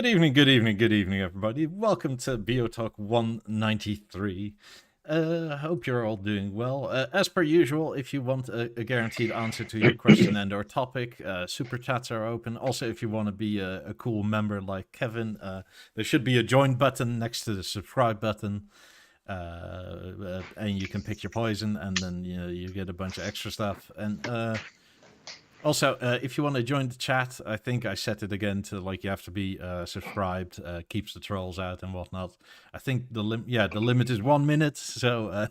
Good evening, good evening, good evening, everybody. Welcome to BeoTalk 193. I hope you're all doing well. As per usual, if you want a guaranteed answer to your question and or topic, super chats are open. Also, if you want to be a cool member like Kevin, there should be a join button next to the subscribe button. And you can pick your poison, and then you get a bunch of extra stuff. And also, if you want to join the chat, I think I set it again to like you have to be subscribed, keeps the trolls out and whatnot. I think the limit is 1 minute, so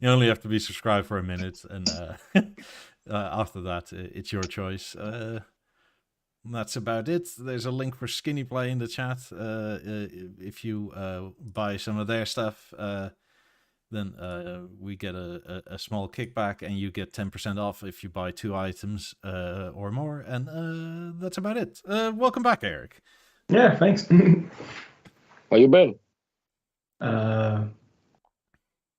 you only have to be subscribed for a minute, and after that, it's your choice. That's about it. There's a link for Skinny Play in the chat. If you buy some of their stuff, then we get a small kickback, and you get 10% off if you buy 2 items or more. And that's about it. Welcome back, Eric. Yeah, thanks. How you been?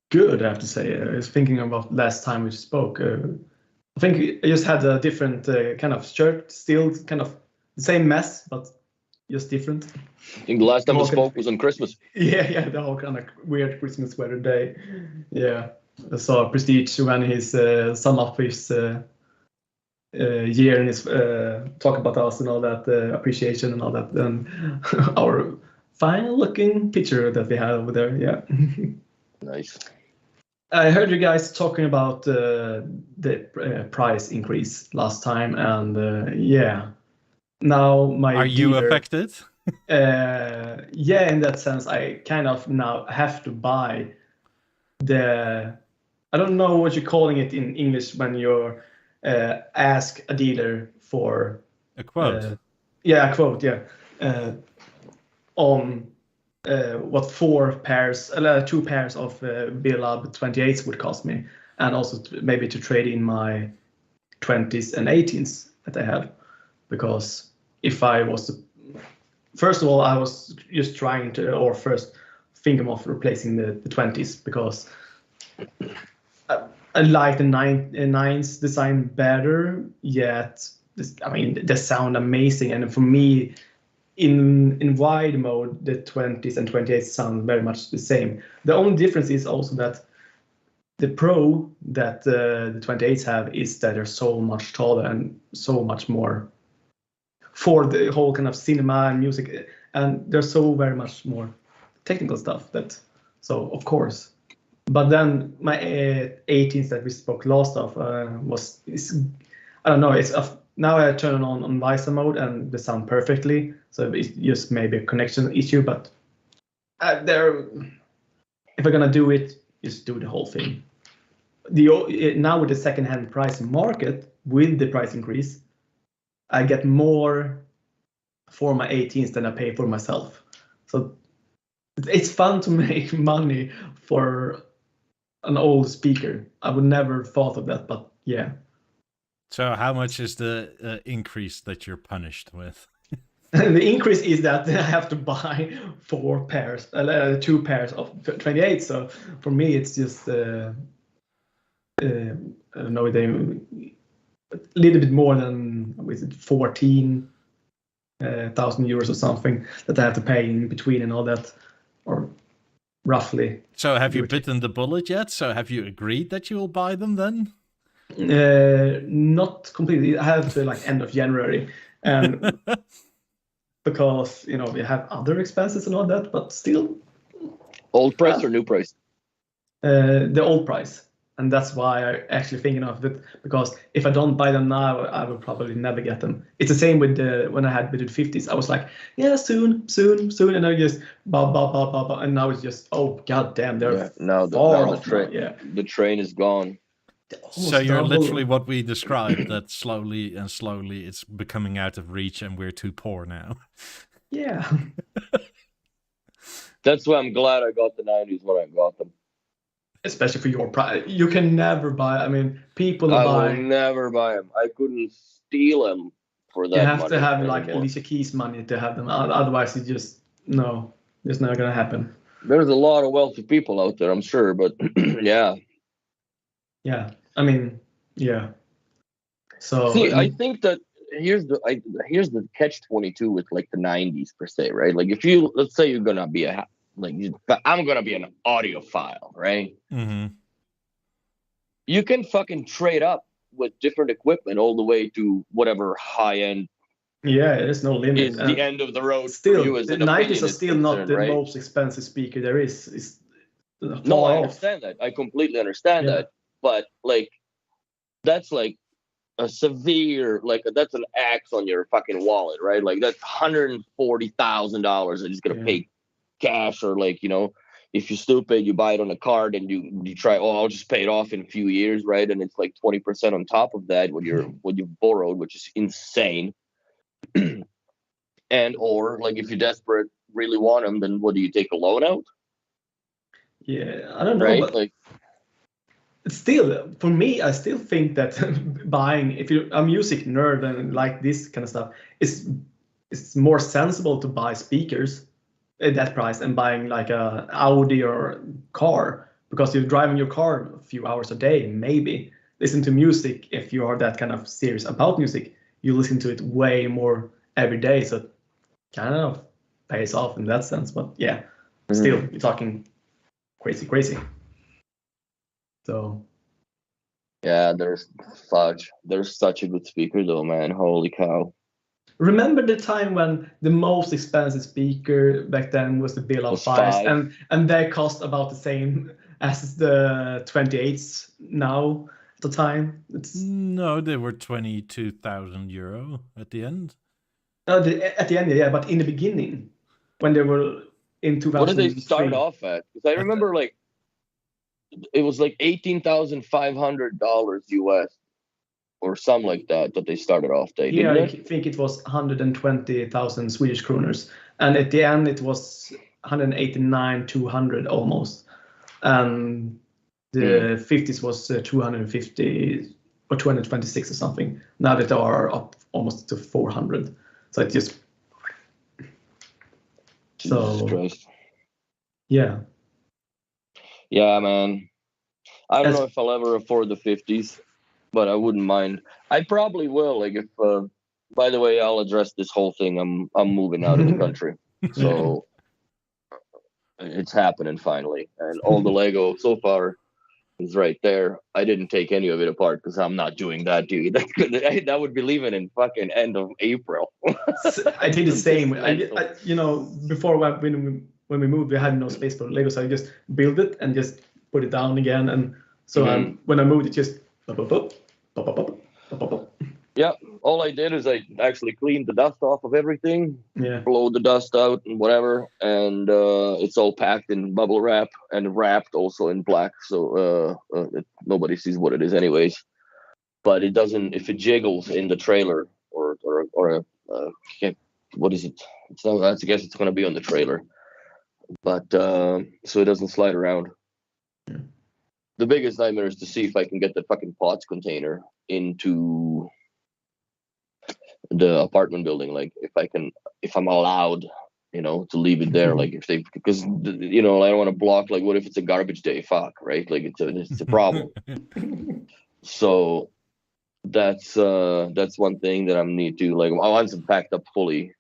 Good, I have to say. I was thinking about last time we spoke. I think I just had a different kind of shirt, still kind of the same mess, but just different. I think the last time we spoke was on Christmas. Yeah, the whole kind of weird Christmas weather day. Yeah, I saw Prestige when his sum up his year and his talk about us and all that, appreciation and all that, and our fine looking picture that we had over there. Yeah. Nice. I heard you guys talking about the price increase last time, and yeah. Now my Are you affected? Yeah, in that sense, I kind of now have to buy the. I don't know what you're calling it in English when you ask a dealer for a quote. Yeah, a quote. Yeah, on what 2 pairs of BEOLAB 28s would cost me, and also maybe to trade in my 20s and 18s that I have. Because if I was to, first of all, I was just trying to, or first thinking of replacing the 20s, because I like the 9s design better, yet I mean they sound amazing, and for me in wide mode the 20s and 28s sound very much the same. The only difference is also that the pro that the 28s have is that they're so much taller and so much more for the whole kind of cinema and music, and there's so very much more technical stuff that, so of course. But then my 18s that we spoke last of I don't know, it's now I turn on WISA mode and they sound perfectly, so it's just maybe a connection issue, but if I'm gonna do it, just do the whole thing. Now with the second-hand price market, with the price increase, I get more for my 18s than I pay for myself. So it's fun to make money for an old speaker. I would never thought of that, but yeah. So how much is the increase that you're punished with? The increase is that I have to buy 2 pairs of 28. So for me, it's just I don't know, a little bit more than, with it, 14,000 euros or something that I have to pay in between and all that, or roughly. So have you bitten the bullet yet? So have you agreed that you will buy them then? Not completely. I have to like end of January, and because we have other expenses and all that, but still. Old price or new price? The old price. And that's why I actually thinking of it, because if I don't buy them now, I will probably never get them. It's the same with when I had BIDET 50s. I was like, yeah, soon, and I just and now it's just, oh god damn, they're now the train is gone. So you're literally what we described, that slowly it's becoming out of reach, and we're too poor now. Yeah. That's why I'm glad I got the 90s when I got them. Especially for your price, you can never buy. I mean, people buy. I will never buy them. I couldn't steal them for that. You have to have like Alicia Keys money to have them. Otherwise, it's just it's not gonna happen. There's a lot of wealthy people out there, I'm sure, but yeah. Yeah, I mean, yeah. So see, I think that here's the catch-22 with like the 90s per se, right? Like if let's say you're gonna be I'm gonna be an audiophile, right? Mm-hmm. You can fucking trade up with different equipment all the way to whatever high-end there's no limit. is the end of the road Still, for you as the an 90s opinion are is still not concerned, the right? most expensive speaker there is. It's No, far I off. understand that. I completely understand that. But like, that's like a severe, like that's an axe on your fucking wallet, right? Like that's $140,000 that he's gonna pay cash, or like, you know, if you're stupid, you buy it on a card and you try, oh, I'll just pay it off in a few years, right? And it's like 20% on top of that when you've borrowed, which is insane. And or like if you're desperate, really want them, then what do you take a loan out? Yeah, I don't know, Right? but Like, still, for me, I still think that buying, if you're a music nerd and like this kind of stuff, it's more sensible to buy speakers at that price than buying like a Audi or car, because you're driving your car a few hours a day, maybe. Listen to music, if you are that kind of serious about music, you listen to it way more every day, so it kind of pays off in that sense. But yeah, still, you're talking crazy. So yeah, there's such a good speaker though, man. Holy cow. remember the time when the most expensive speaker back then was the BLUESOUND 5, and they cost about the same as the 28s now at the time? No, they were €22,000 at the end. At the end, yeah, but in the beginning, when they were in 2003. What did they start off at? Because I remember like it was like $18,500 US or something like that they started off there. Yeah, didn't I it? think it was 120,000 Swedish kroners, and at the end it was 189,200 almost. And the 50s was 250 or 226 or something. Now that they are up almost to 400, so it just Jesus Christ. Yeah, man. I don't know if I'll ever afford the 50s, but I wouldn't mind. I probably will. Like if, by the way, I'll address this whole thing. I'm moving out of the country, so it's happening finally. And all the Lego so far is right there. I didn't take any of it apart because I'm not doing that, dude. That would be leaving in fucking end of April. I did the same. I you know, before when we moved, we had no space for Lego, so I just built it and just put it down again. And so when I moved, it just Yeah, all I did is I actually cleaned the dust off of everything, blowed the dust out and whatever, and it's all packed in bubble wrap and wrapped also in black, so nobody sees what it is anyways. But it doesn't, if it jiggles in the trailer or what is it? It's not, I guess it's going to be on the trailer, but so it doesn't slide around. The biggest nightmare is to see if I can get the fucking pots container into the apartment building, like if I'm allowed, you know, to leave it there, like if they, because you know, I don't want to block, like what if it's a garbage day, fuck, right? Like it's a problem. So that's one thing that I'm need to, like, I want them packed up fully,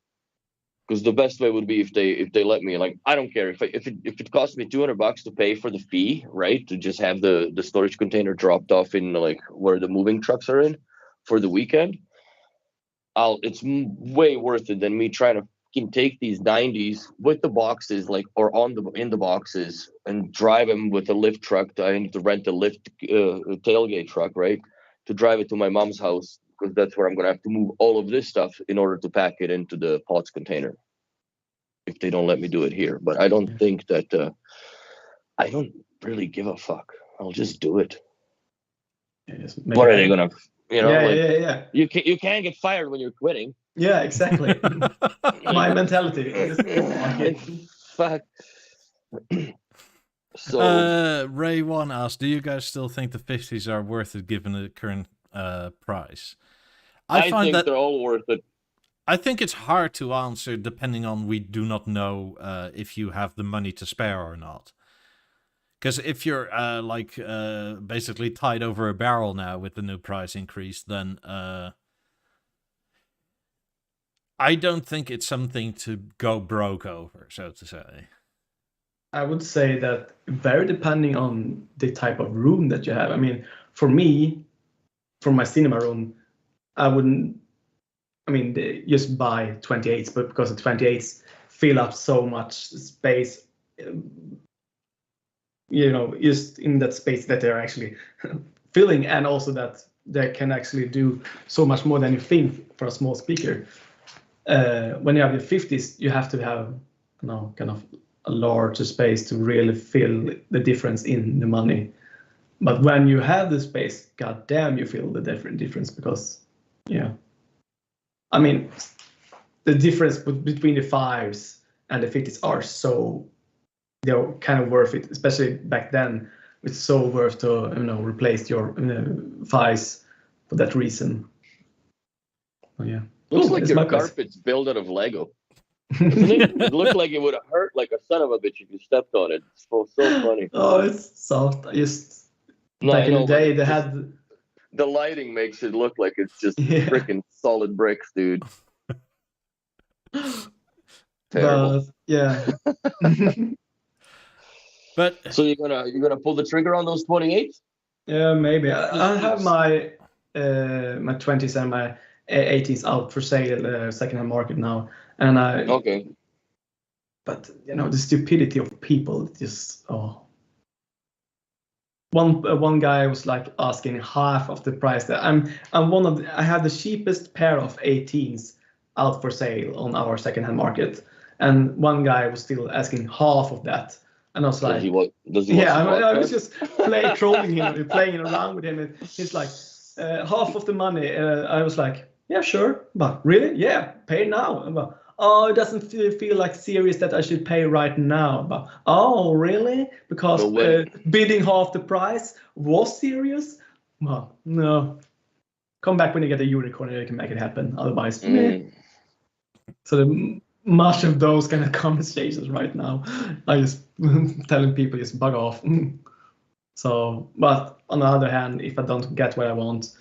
because the best way would be if they let me, like, I don't care if it costs me $200 to pay for the fee, right, to just have the storage container dropped off in like where the moving trucks are in for the weekend. It's way worth it than me trying to take these 90s with the boxes, like, or in the boxes, and drive them with a lift truck. I need to rent a lift tailgate truck, right, to drive it to my mom's house, because that's where I'm gonna have to move all of this stuff in order to pack it into the pots container, if they don't let me do it here. But I don't think that I don't really give a fuck. I'll just do it. What are they gonna? You know, yeah. You can't get fired when you're quitting. Yeah, exactly. My mentality. Fuck. So Ray One asked, "Do you guys still think the 50s are worth it given the current price?" I think they're all worth it. I think it's hard to answer depending on, we do not know if you have the money to spare or not. Because if you're basically tied over a barrel now with the new price increase, then I don't think it's something to go broke over, so to say. I would say that very depending on the type of room that you have. I mean, for me, for my cinema room, I wouldn't. I mean, just buy 28s, but because the 28s fill up so much space, just in that space that they're actually filling, and also that they can actually do so much more than you think for a small speaker. When you have the 50s, you have to have, kind of a larger space to really feel the difference in the money. But when you have the space, goddamn, you feel the difference because, I mean, the difference between the 5s and the 50s are they're kind of worth it, especially back then. It's so worth to replace your 5s for that reason. Oh yeah. Looks like your carpet's built out of Lego. Doesn't it? It looked like it would have hurt like a son of a bitch if you stepped on it. It's so funny. Oh, it's soft. Back in the day, they had... The lighting makes it look like it's just freaking solid bricks, dude. Terrible. Yeah. But so you're gonna pull the trigger on those 28s? Yeah, maybe. I have my 20s and my 18s out for sale, secondhand market now, and okay. But the stupidity of people just One guy was like asking half of the price. That I have the cheapest pair of 18s out for sale on our secondhand market, and one guy was still asking half of that. And I was like, I was just trolling him, playing around with him. And he's like, half of the money. I was like, yeah, sure, but really, yeah, pay now. But, it doesn't feel like serious that I should pay right now. But really? Because bidding half the price was serious? Well, no. Come back when you get a unicorn and you can make it happen. Otherwise, So much of those kind of conversations right now, I just telling people just bug off. So, but on the other hand, if I don't get what I want,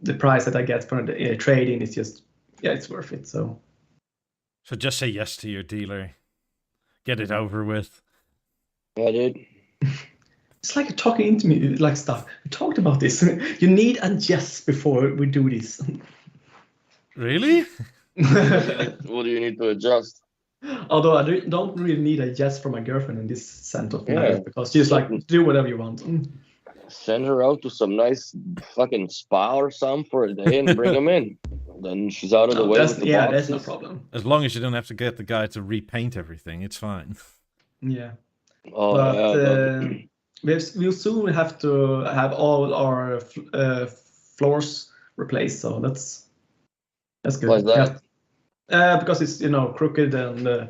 the price that I get for the trading is just, it's worth it. So just say yes to your dealer. Get it over with. Yeah, dude. It's like you're talking into me, like stuff. We talked about this. You need a yes before we do this. Really? What do you need to adjust? Although I don't really need a yes from my girlfriend in this sense of life, because she's like, do whatever you want. Send her out to some nice fucking spa or something for a day and bring him in. Then she's out of the way. That's no problem. As long as you don't have to get the guy to repaint everything, it's fine. Yeah. Oh, we'll soon have to have all our floors replaced, so that's good. Why is that? Because it's crooked and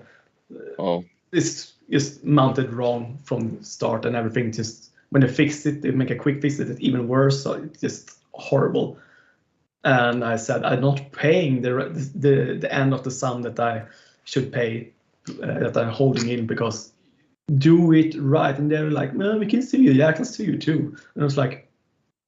it's just mounted wrong from the start, and everything just when they fix it, they make a quick fix, it's even worse. So it's just horrible. And I said I'm not paying the end of the sum that I should pay, that I'm holding in, because do it right. And they're like, no, we can sue you. Yeah, I can sue you too. And I was like,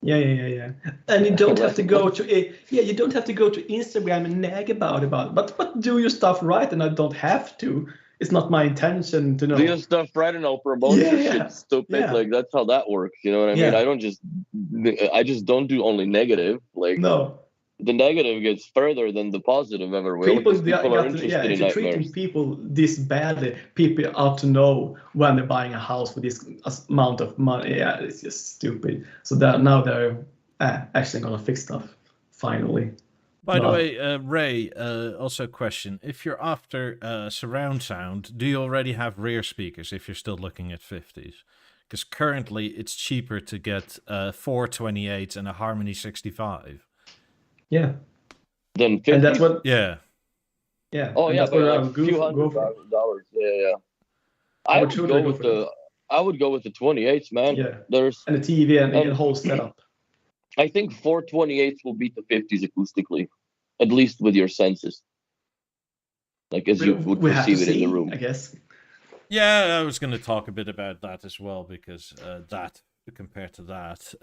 yeah. And you don't have to go to Instagram and nag about it. But do your stuff right, and I don't have to. It's not my intention to know. Do your stuff right, and I'll promote your shit, stupid. Yeah. Like that's how that works. You know what I mean? I just don't do only negative. Like the negative gets further than the positive ever will. People are interested in if you're treating people this badly, people ought to know when they're buying a house for this amount of money. Yeah, it's just stupid. So now they're actually gonna fix stuff finally. By the way, Ray, also a question. If you're after surround sound, do you already have rear speakers if you're still looking at 50s? Because currently it's cheaper to get 4 28s and a Harmony 65. Yeah. Then 50? And that's what... Yeah. Yeah. Oh, yeah, but like a few $100. Yeah. I would go with the 28s, man. Yeah. And the TV and the whole setup. I think 4 28s will beat the 50s acoustically, at least with your senses. Like as you would perceive it in the room. I guess. Yeah, I was going to talk a bit about that as well, because that compared to that.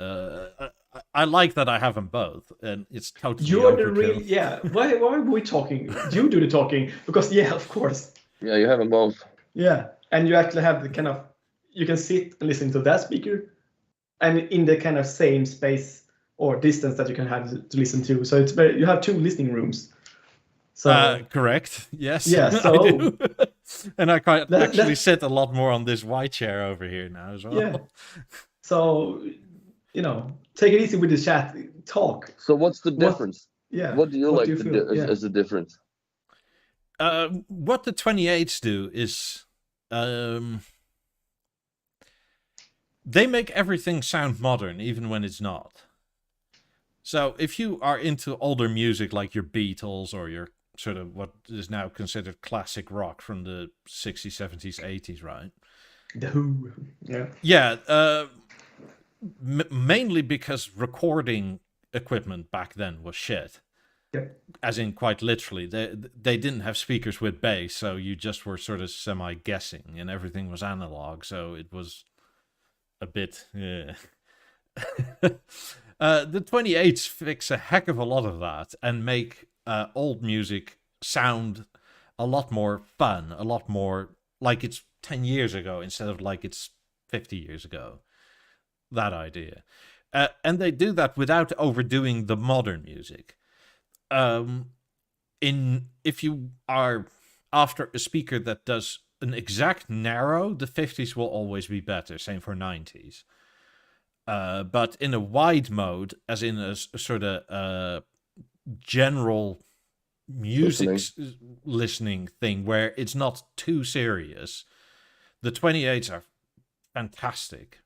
I like that I have them both, and it's totally You're the overkill. real, yeah. Why are we talking? You do the talking because yeah, of course. Yeah, you have them both. Yeah, and you actually have the kind of, you can sit and listen to that speaker, and in the kind of same space or distance that you can have to listen to. So it's very, you have two listening rooms. So Correct. Yes. Yeah, I so- do. And I can actually let's- sit a lot more on this white chair over here now as well. yeah. So, you know, take it easy with the chat. Talk. So what's the difference? Yeah. What do you like to feel? do Yeah. as the difference? What the 28s do is they make everything sound modern, even when it's not. So if you are into older music like your Beatles or your sort of what is now considered classic rock from the 60s, 70s, 80s, right? The Who. Yeah. Yeah, mainly because recording equipment back then was shit. Yep. As in, quite literally, they didn't have speakers with bass, so you just were sort of semi-guessing, and everything was analog, so it was a bit... Yeah. The 28s fix a heck of a lot of that and make old music sound a lot more fun, a lot more like it's 10 years ago instead of like it's 50 years ago. That idea. And they do that without overdoing the modern music. If you are after a speaker that does an exact narrow, the 50s will always be better. Same for 90s. But in a wide mode, as in a sort of general music listening thing where it's not too serious, the 28s are fantastic.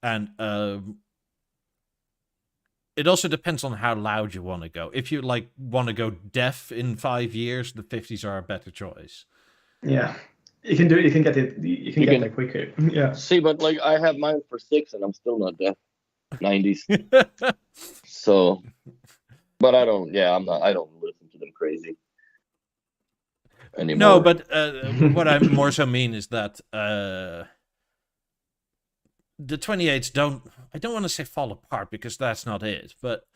And it also depends on how loud you want to go. If you like want to go deaf in 5 years, the 50s are a better choice. Yeah. You can do it. You can get it. You can get there quicker. Yeah. See, but like I have mine for 6 and I'm still not deaf. 90s. So, but I don't. Yeah, I'm not. I don't listen to them crazy anymore. No, but what I more so mean is that the 28s don't. I don't want to say fall apart because that's not it. But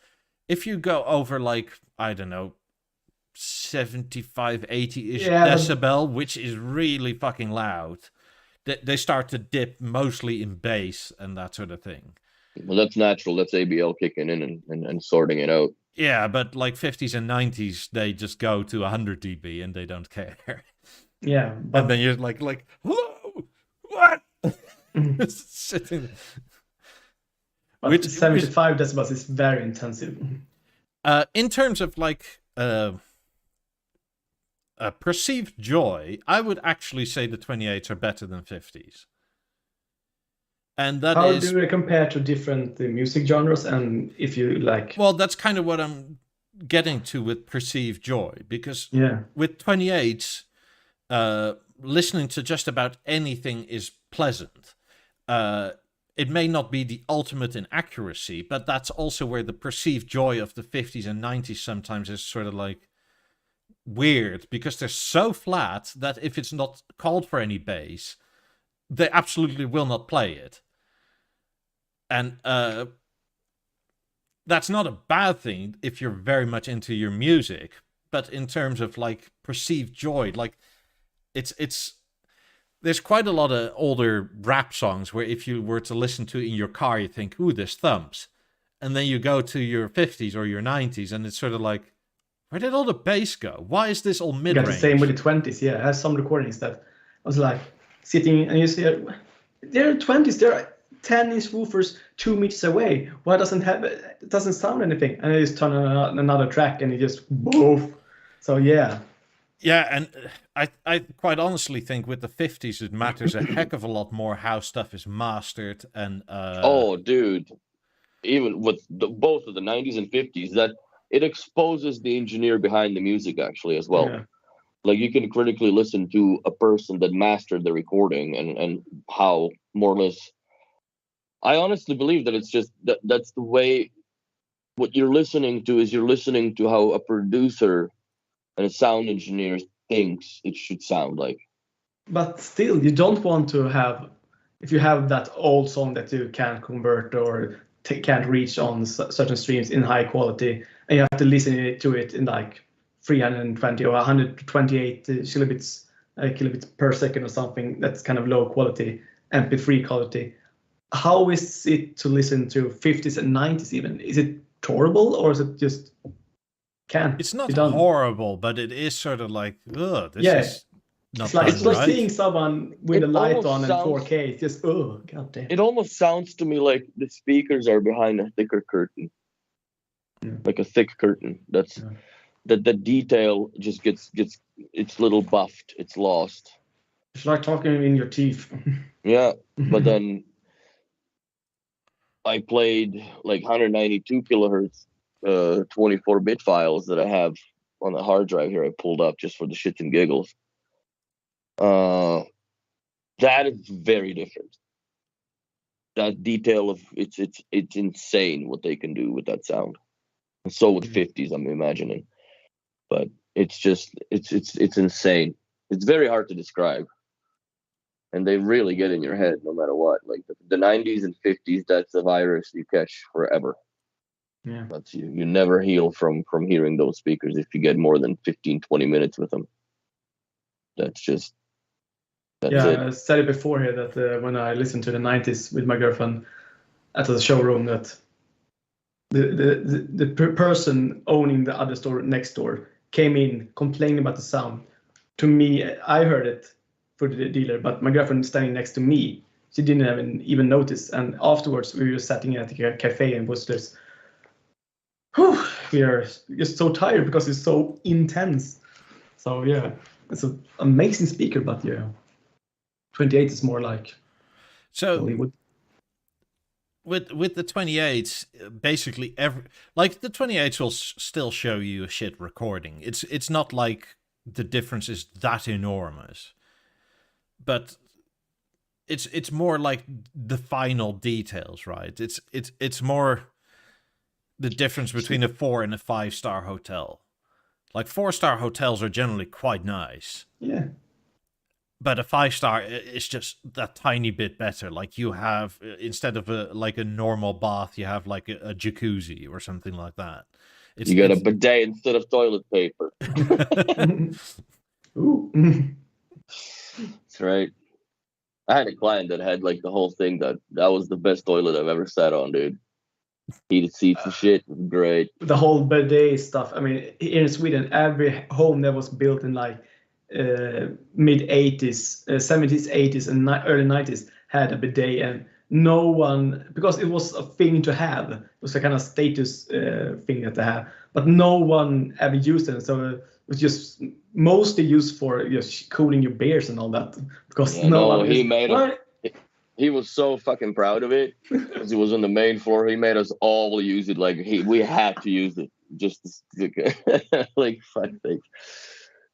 if you go over like, I don't know, 75, 80-ish decibel, which is really fucking loud, they start to dip mostly in bass and that sort of thing. Well, that's natural. That's ABL kicking in and sorting it out. Yeah, but like 50s and 90s, they just go to 100 dB and they don't care. Yeah. But And then you're like, hello, what? Sitting. But 75 decibels is very intensive. In terms of like perceived joy, I would actually say the 28s are better than 50s. And that How is... do they compare to different music genres? And if you like... Well, that's kind of what I'm getting to with perceived joy. Because with 28s, listening to just about anything is pleasant. It may not be the ultimate in accuracy, but that's also where the perceived joy of the 50s and 90s sometimes is sort of like weird, because they're so flat that if it's not called for any bass, they absolutely will not play it. And that's not a bad thing if you're very much into your music, but in terms of like perceived joy, like it's there's quite a lot of older rap songs where if you were to listen to it in your car, you think, ooh, this thumps. And then you go to your 50s or your 90s and it's sort of like, where did all the bass go? Why is this all mid-range? The same with the 20s, yeah. I have some recordings that I was like sitting and you see, they're 20s, they're 10-inch woofers 2 meters away. Why it doesn't sound anything? And I just turn on another track and it just woof. So yeah. Yeah, and I quite honestly think with the 50s it matters a heck of a lot more how stuff is mastered and oh dude, even with both of the 90s and 50s, that it exposes the engineer behind the music actually as well. Yeah. Like you can critically listen to a person that mastered the recording and how more or less. I honestly believe that it's just that's the way. What you're listening to is you're listening to how a producer and a sound engineer thinks it should sound like. But still, you don't want to have if you have that old song that you can't convert or can't reach on certain streams in high quality, and you have to listen to it in like 320 or 128 kilobits per second or something, that's kind of low quality MP3 quality. How is it to listen to 50s and 90s even? Is it tolerable, or is it just can't It's not be done? horrible, but it is sort of like, ugh, this Yeah. is not It's like, done it's like right. seeing someone with It a light almost on and sounds- 4K. It's just, oh, goddamn. It almost sounds to me like the speakers are behind a thicker curtain, like a thick curtain. That's the detail just gets it's little buffed. It's lost. It's like talking in your teeth. Yeah, but then I played like 192 kilohertz, 24-bit files that I have on the hard drive here. I pulled up just for the shits and giggles. That is very different. That detail of it's insane what they can do with that sound. And so with 50s, I'm imagining, but it's just it's insane. It's very hard to describe, and they really get in your head no matter what. Like the 90s and 50s, that's a virus you catch forever. Yeah. That's you never heal from hearing those speakers if you get more than 15-20 minutes with them. That's it. I said it before here that when I listened to the 90s with my girlfriend at the showroom, that the person owning the other store next door came in complaining about the sound. To me, I heard it for the dealer, but my girlfriend standing next to me, she didn't even notice. And afterwards, we were sitting at the cafe and was just, we are just so tired because it's so intense. So yeah, it's an amazing speaker, but yeah, 28 is more like Hollywood. With the 28s, basically the 28s will still show you a shit recording. It's not like the difference is that enormous, but it's more like the final details, right? It's more the difference between a 4 and a 5-star hotel. Like 4-star hotels are generally quite nice. Yeah. But a 5-star is just that tiny bit better. Like you have, instead of a normal bath, you have like a jacuzzi or something like that. You got a bidet instead of toilet paper. Ooh. That's right. I had a client that had like the whole thing that was the best toilet I've ever sat on, dude. Heated seats and shit. Great. The whole bidet stuff. I mean, here in Sweden, every home that was built in like mid 80s, 70s, 80s, and early 90s had a bidet, and no one, because it was a thing to have. It was a kind of status thing that they have, but no one ever used it. So it was just mostly used for just cooling your beers and all that. Because he was so fucking proud of it because he was on the main floor. He made us all use it. Like we had to use it just like fuck things.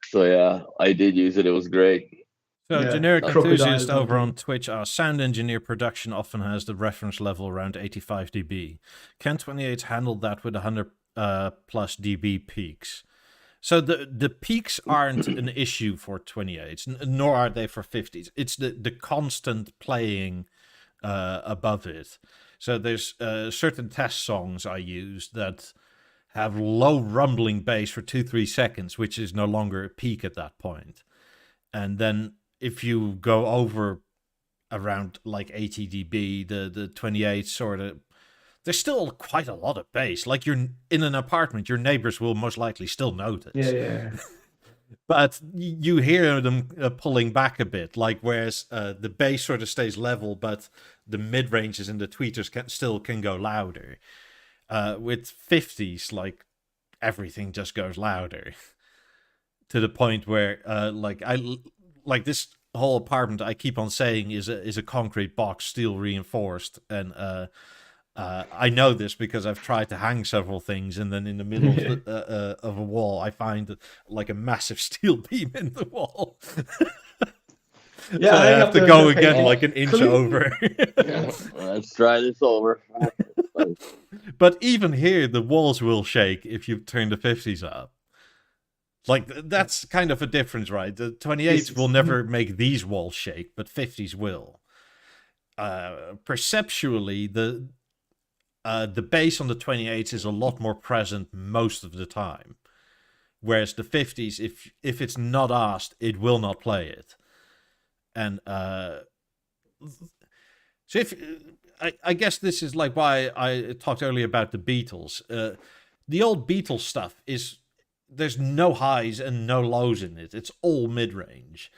So yeah, I did use it. It was great. So generic enthusiast over on Twitch, sound engineer production often has the reference level around 85 dB. Can 28 handle that with 100 plus dB peaks? So the peaks aren't an issue for 28s, nor are they for 50s. It's the constant playing above it. So there's certain test songs I use that have low rumbling bass for 2-3 seconds, which is no longer a peak at that point. And then if you go over around like 80 dB, the 28 sort of, there's still quite a lot of bass. Like you're in an apartment, your neighbors will most likely still notice. Yeah. But you hear them pulling back a bit, like whereas the bass sort of stays level, but the mid ranges and the tweeters still can go louder. With 50s, like everything just goes louder to the point where like this whole apartment I keep on saying is a concrete box, steel reinforced, and I know this because I've tried to hang several things, and then in the middle of a wall I find like a massive steel beam in the wall. Yeah, so I have to go again like an inch over. Let's try this over. But even here, the walls will shake if you turn the 50s up. Like, that's kind of a difference, right? The 28s will never make these walls shake, but 50s will. perceptually, the bass on the 28s is a lot more present most of the time. Whereas the 50s, if it's not asked, it will not play it. And so if I guess this is like why I talked earlier about the Beatles. The old Beatles stuff there's no highs and no lows in it. It's all mid-range.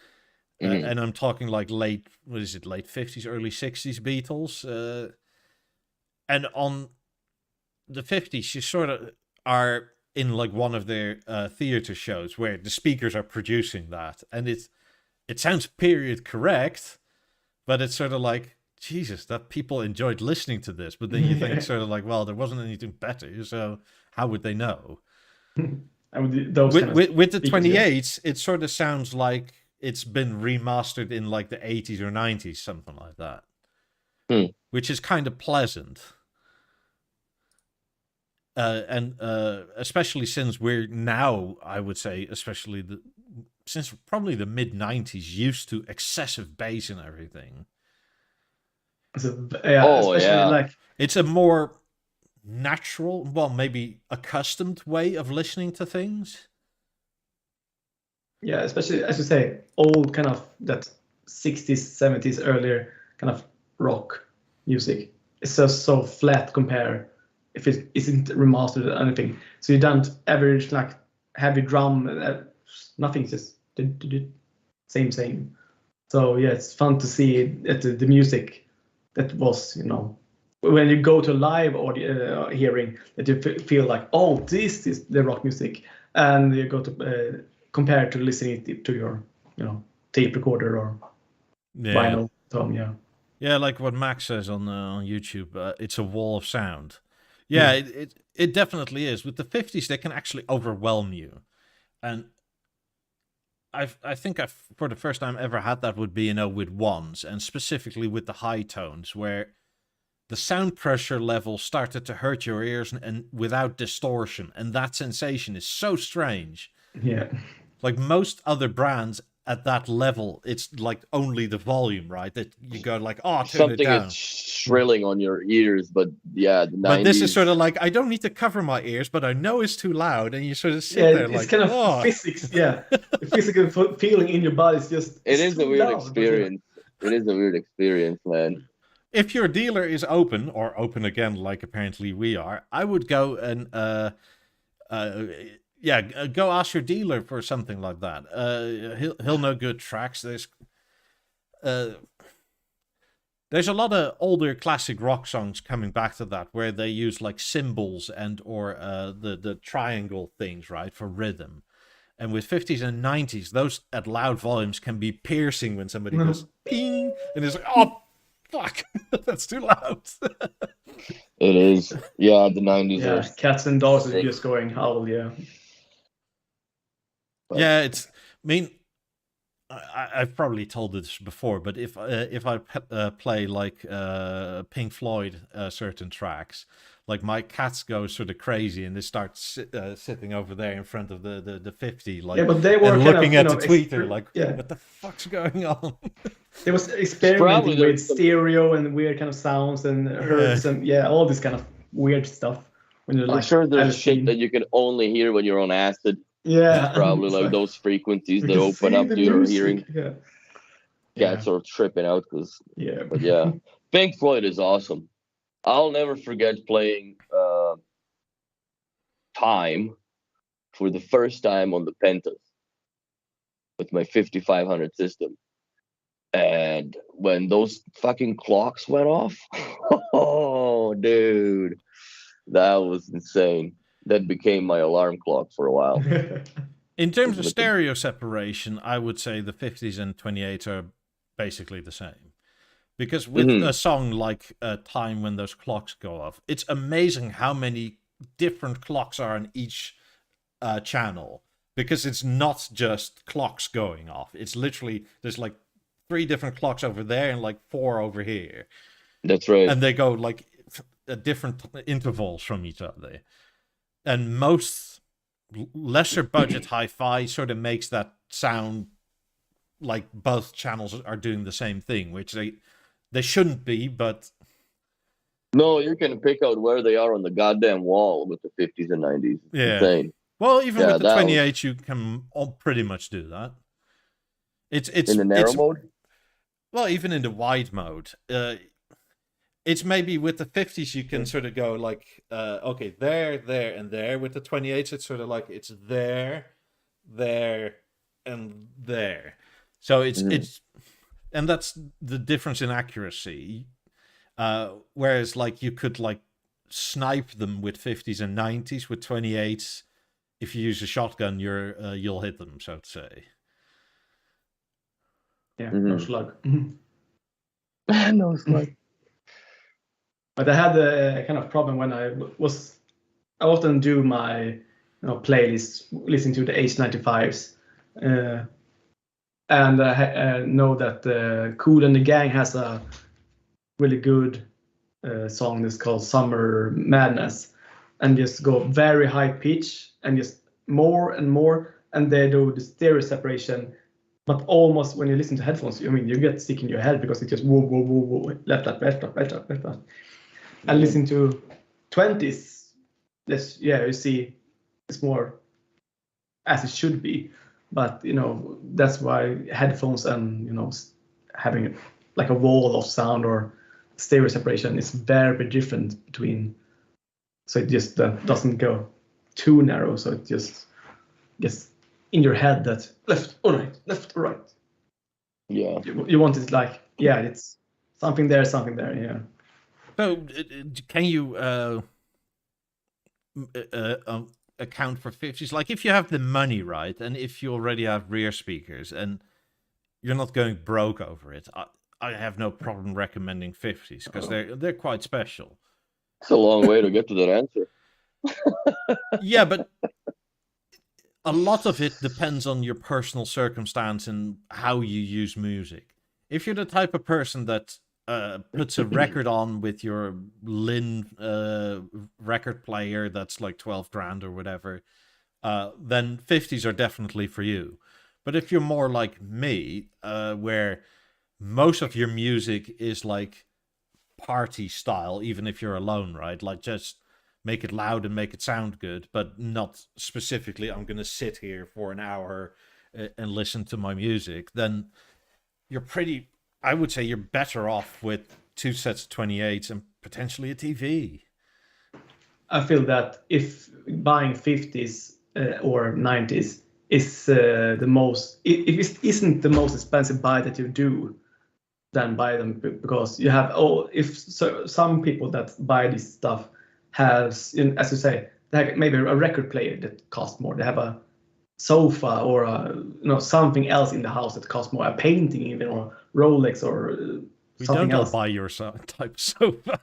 And I'm talking like late 50s, early 60s Beatles. And on the 50s, you sort of are in like one of their theater shows where the speakers are producing that. And it sounds period correct, but it's sort of like, Jesus, that people enjoyed listening to this. But then you think sort of like, well, there wasn't anything better, so how would they know? With the 28s, it sort of sounds like it's been remastered in like the 80s or 90s, something like that. Which is kind of pleasant. And especially since we're now, I would say, especially since probably the mid-90s, used to excessive bass and everything. So, like it's a more natural, well, maybe accustomed way of listening to things. Yeah, especially as you say, old kind of that 60s, 70s, earlier kind of rock music. It's just so flat compared if it isn't remastered or anything. So you don't average like heavy drum, nothing's just same. So yeah, it's fun to see that the music that was, when you go to live audio hearing, that you feel like, oh, this is the rock music, and you go to compare to listening to your, tape recorder or vinyl tone. Yeah, like what Max says on YouTube, it's a wall of sound. Yeah, it definitely is. With the 50s, they can actually overwhelm you, and I think I've for the first time ever had that would be with ones, and specifically with the high tones where the sound pressure level started to hurt your ears and without distortion, and that sensation is so strange. Yeah, like most other brands at that level, it's like only the volume, right? That you go like, oh, turn something it down. is shrilling on your ears, but yeah, the 90s. But this is sort of like, I don't need to cover my ears, but I know it's too loud, and you sort of sit there it's like, kind of physics. Yeah, the physical feeling in your body is just. It is a weird experience. It is a weird experience, man. If your dealer is open, or open again, like apparently we are, I would go and go ask your dealer for something like that. He'll know good tracks. There's a lot of older classic rock songs coming back to that, where they use like cymbals and or the triangle things, right, for rhythm. And with 50s and 90s, those at loud volumes can be piercing when somebody goes ping, and it's like, oh, fuck, that's too loud. It is. Yeah, the 90s. Yeah, cats and dogs are just going howl, yeah. Yeah, it's. I mean, I've probably told this before, but if I play like Pink Floyd certain tracks, like my cats go sort of crazy and they start sitting over there in front of the 50, like, but they were and looking at the tweeter, like, yeah, what the fuck's going on? They was experimenting with stereo and weird kind of sounds and hertz and all this kind of weird stuff. When you're I'm sure there's shit that you can only hear when you're on acid. Yeah, it's probably like those frequencies that open up to your hearing. Cats are tripping out because. Yeah, but yeah, Pink Floyd is awesome. I'll never forget playing Time for the first time on the Pentas with my 5500 system, and when those fucking clocks went off, oh dude, that was insane. That became my alarm clock for a while. In terms of stereo separation, I would say the 50s and 28s are basically the same. Because with a song like Time, when those clocks go off, it's amazing how many different clocks are on each channel. Because it's not just clocks going off. It's literally, there's like 3 different clocks over there and like 4 over here. That's right. And they go like at different intervals from each other. And most lesser budget hi-fi sort of makes that sound like both channels are doing the same thing, which They shouldn't be, but No, you can pick out where they are on the goddamn wall with the 50s and 90s. It's insane. Well, even Yeah, with the that 28, you can pretty much do that. It's in the narrow mode? Well, even in the wide mode. It's maybe with the 50s you can sort of go like, okay, there, and there. With the 28s, it's sort of like it's there, and there. So it's and that's the difference in accuracy. Whereas like you could like snipe them with 50s and 90s. With 28s, if you use a shotgun, you'll hit them, so to say. Yeah, no slug. No slug. But I had a kind of problem when I often do my playlist listening to the H95s, and I know that Kool and the Gang has a really good song that's called Summer Madness, and just go very high pitch and just more and more, and they do the stereo separation. But almost when you listen to headphones, I mean, you get sick in your head because it just whoa, whoa, whoa, whoa, left, left. And listen to 20s, you see it's more as it should be. But that's why headphones and having like a wall of sound or stereo separation is very different between. So it just doesn't go too narrow. So it just gets in your head that left or right, left or right. Yeah. You want it like, it's something there, yeah. So can you account for 50s? Like if you have the money, right, and if you already have rear speakers and you're not going broke over it, I have no problem recommending 50s because they're quite special. It's a long way to get to that answer. Yeah, but a lot of it depends on your personal circumstance and how you use music. If you're the type of person that puts a record on with your Lin record player that's like 12 grand or whatever, then 50s are definitely for you. But if you're more like me, where most of your music is like party style, even if you're alone, right? Like just make it loud and make it sound good, but not specifically, I'm going to sit here for an hour and listen to my music, then I would say you're better off with 2 sets of 28s and potentially a TV. I feel that if buying 50s or 90s is the most, if it isn't the most expensive buy that you do, then buy them, because you have some people that buy this stuff has, as you say, they have maybe a record player that costs more. They have a sofa or something else in the house that costs more, a painting even, or Rolex or something else. Don't buy your type of sofa.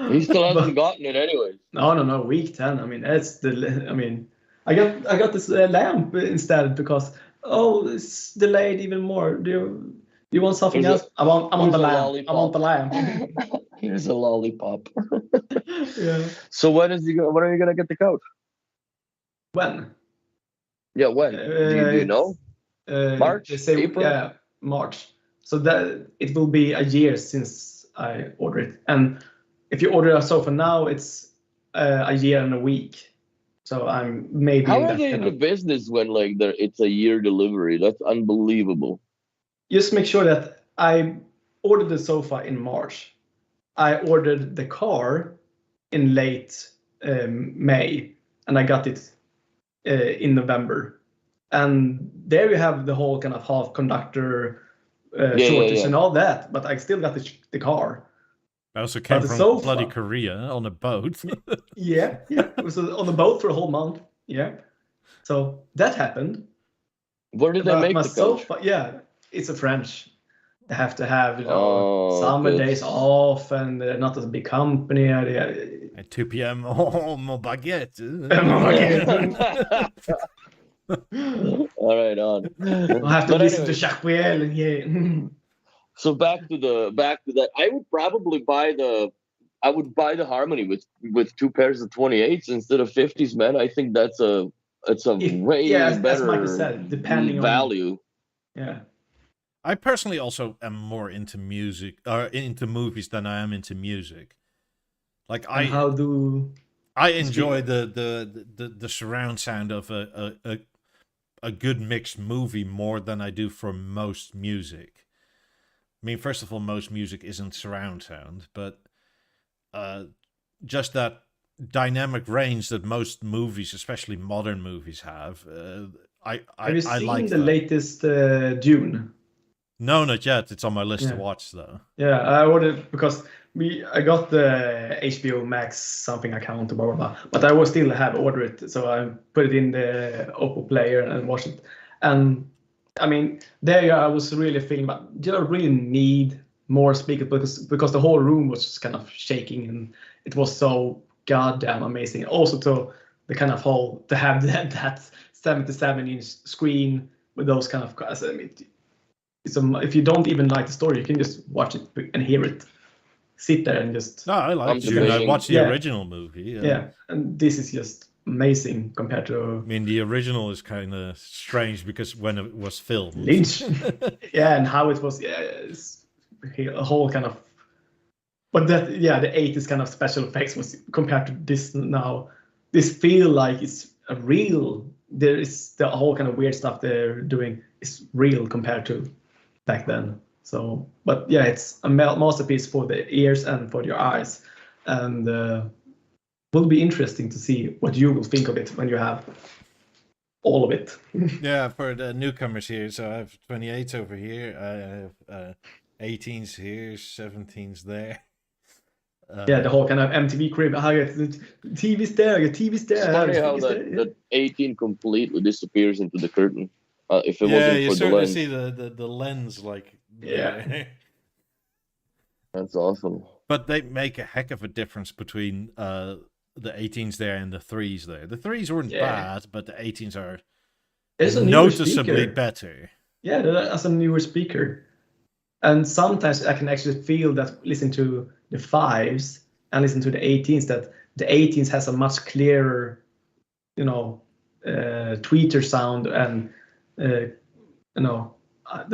He still hasn't gotten it anyways. No, week 10. I mean, I got this lamp instead because it's delayed even more. Do you want something else? I want the lamp. I want the lamp. Here's a lollipop. Yeah. So when are you gonna get the couch? When? Yeah, when? Do you know? March? April? Yeah, March. So that it will be a year since I ordered it. And if you order a sofa now, it's a year and a week. So I'm maybe. How are they in the business when it's a year delivery? That's unbelievable. Just make sure that I ordered the sofa in March. I ordered the car in late May, and I got it in November. And there you have the whole kind of half conductor shortage and all that. But I still got the car. I also came from bloody Korea on a boat. Yeah. It was on the boat for a whole month. Yeah. So that happened. Where did they make the sofa? Yeah, it's a French. They have to have summer days off, and they're not a big company. At 2 p.m. Mon baguette. All right, on. I'll have to listen to Jacques-Wiel and yeah. So back to that. I would probably buy the Harmony with 2 pairs of 28s instead of 50s, man. I think it's a way better as Michael said, depending value. Yeah. I personally also am more into music or into movies than I am into music. Like And how do I enjoy the surround sound of a good mixed movie more than I do for most music. I mean, first of all, most music isn't surround sound, but just that dynamic range that most movies, especially modern movies, have. have you I seen like the that. latest Dune? No, not yet. It's on my list to Yeah. watch though. Yeah, I ordered because I got the HBO Max something account, blah blah blah. But I will still have ordered it, so I put it in the Oppo player and watched it. And I mean, there I was really feeling, but do I really need more speakers because the whole room was just kind of shaking and it was so goddamn amazing. Also to the kind of whole to have that 77-inch screen with those kind of. I mean, if you don't even like the story, you can just watch it and hear it. Sit there and just. No, I like I'm Dune. I debating- watched the Yeah. original movie. Yeah, and this is just amazing compared I to mean, the original is kind of strange because when it was filmed. Lynch. Yeah, and how it was. Yeah, it's a whole kind of. But that, yeah, the 80s kind of special effects was compared to this now. This feel like it's a real. There is the whole kind of weird stuff they're doing is real compared to back then. So, but yeah, it's a masterpiece for the ears and for your eyes, and will be interesting to see what you will think of it when you have all of it. Yeah, for the newcomers here, so I have 28s over here. I have 18s here, 17s there. Yeah, the whole kind of MTV crib. How you the TV's there, your TV's there. It's funny how TV's there, yeah. that 18 completely disappears into the curtain. If it yeah, wasn't you for the certainly lens. see the lens like Yeah. there. That's awesome. But they make a heck of a difference between the 18s there and the 3s there. The 3s weren't Yeah. bad, but the 18s are There's a newer noticeably speaker. better. Yeah, that's a newer speaker. And sometimes I can actually feel that listen to the 5s and listen to the 18s, that the 18s has a much clearer, tweeter sound, and the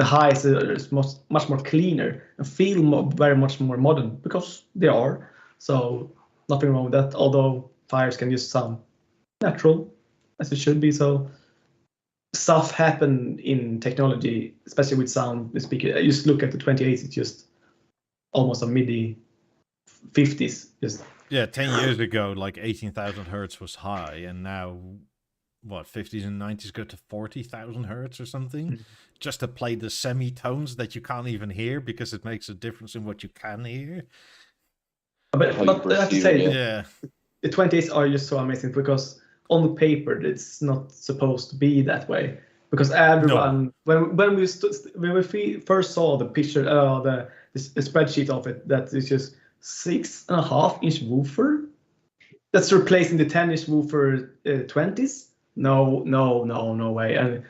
highs is much more cleaner and feel very much more modern because they are. So nothing wrong with that. Although 5s can just sound natural as it should be. So stuff happen in technology, especially with sound. The speaker. I just look at the 28s. It's just almost a MIDI 50s. Just Yeah, 10 years ago, like 18,000 hertz was high, and now, what, 50s and 90s go to 40,000 hertz or something? Just to play the semitones that you can't even hear because it makes a difference in what you can hear. but How you I have to perceive say, it, Yeah. the 28s are just so amazing because on paper it's not supposed to be that way. Because everyone, when we first saw the picture, the spreadsheet of it, that is just 6.5-inch woofer that's replacing the 10-inch woofer 20s. No way. And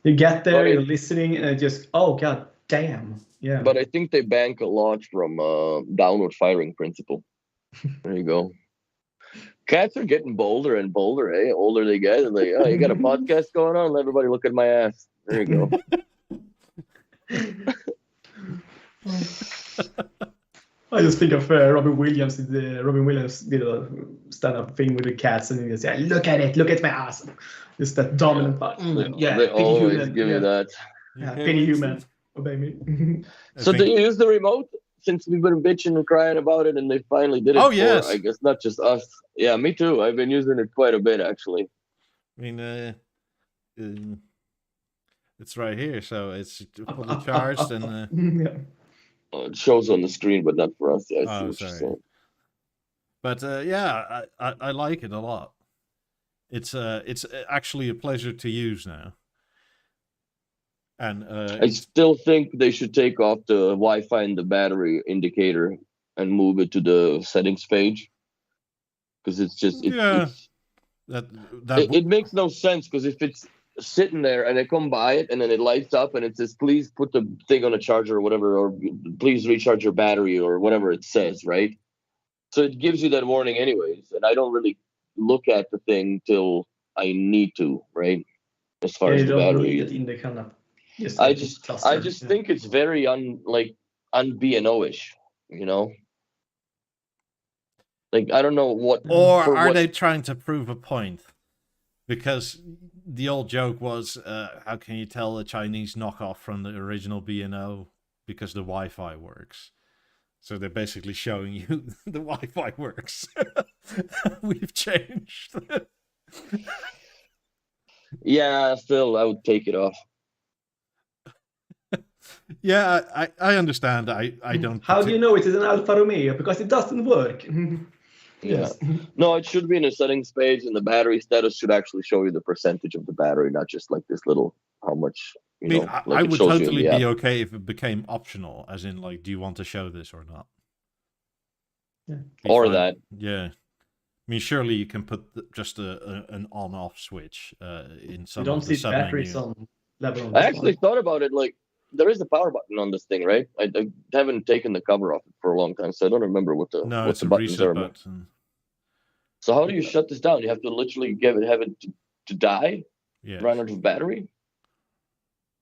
you get there, But you're listening, and it just, oh god damn, yeah. But I think they bank a lot from downward firing principle. There you go. Cats are getting bolder and bolder, eh? Older they get, and like, oh, you got a podcast going on? Let everybody look at my ass. There you go. I just think of Robin Williams. Robin Williams did a stand-up thing with the cats, and he just said, "Look at it, look at my ass." Just that dominant part. Yeah, They pity always human. give Yeah. you that. Yeah, pity human. Obey me. So do you use the remote? Since we've been bitching and crying about it, and they finally did it. Oh, for, yes. I guess not just us. Yeah, me too. I've been using it quite a bit, actually. I mean, it's right here, so it's fully charged and. Yeah. It shows on the screen, but not for us. Yeah, I see Oh, what you're sorry. saying. But yeah, I like it a lot. It's actually a pleasure to use now. And I still think they should take off the Wi-Fi and the battery indicator and move it to the settings page, because it's just Yeah. it makes no sense. Because if it's sitting there and I come by it and then it lights up and it says, please put the thing on a charger or whatever, or please recharge your battery or whatever it says, right? So it gives you that warning anyways, and I don't really look at the thing till I need to, right? As far Yeah, as you the don't battery. need it in the kind of. I just think it's very un-BNO-ish, you know? Like, I don't know what... Or are they trying to prove a point? Because the old joke was, how can you tell a Chinese knockoff from the original B&O? Because the Wi-Fi works. So they're basically showing you the Wi-Fi works. We've changed. Yeah, still, I would take it off. Yeah, I understand. I don't... How do you know it is an Alfa Romeo? Because it doesn't work. Yes. No, it should be in a settings page, and the battery status should actually show you the percentage of the battery, not just like this little, how much, you know. Like I would totally be okay if it became optional, as in, like, do you want to show this or not? Yeah. Or that. Yeah. I mean, surely you can put just an on-off switch in some. You don't see batteries on level. I actually thought about it. Like, there is a power button on this thing, right? I haven't taken the cover off it for a long time, so I don't remember what the no, what it's the a buttons reset are. button. So how do you shut this down? You have to literally have it to die, run out of battery.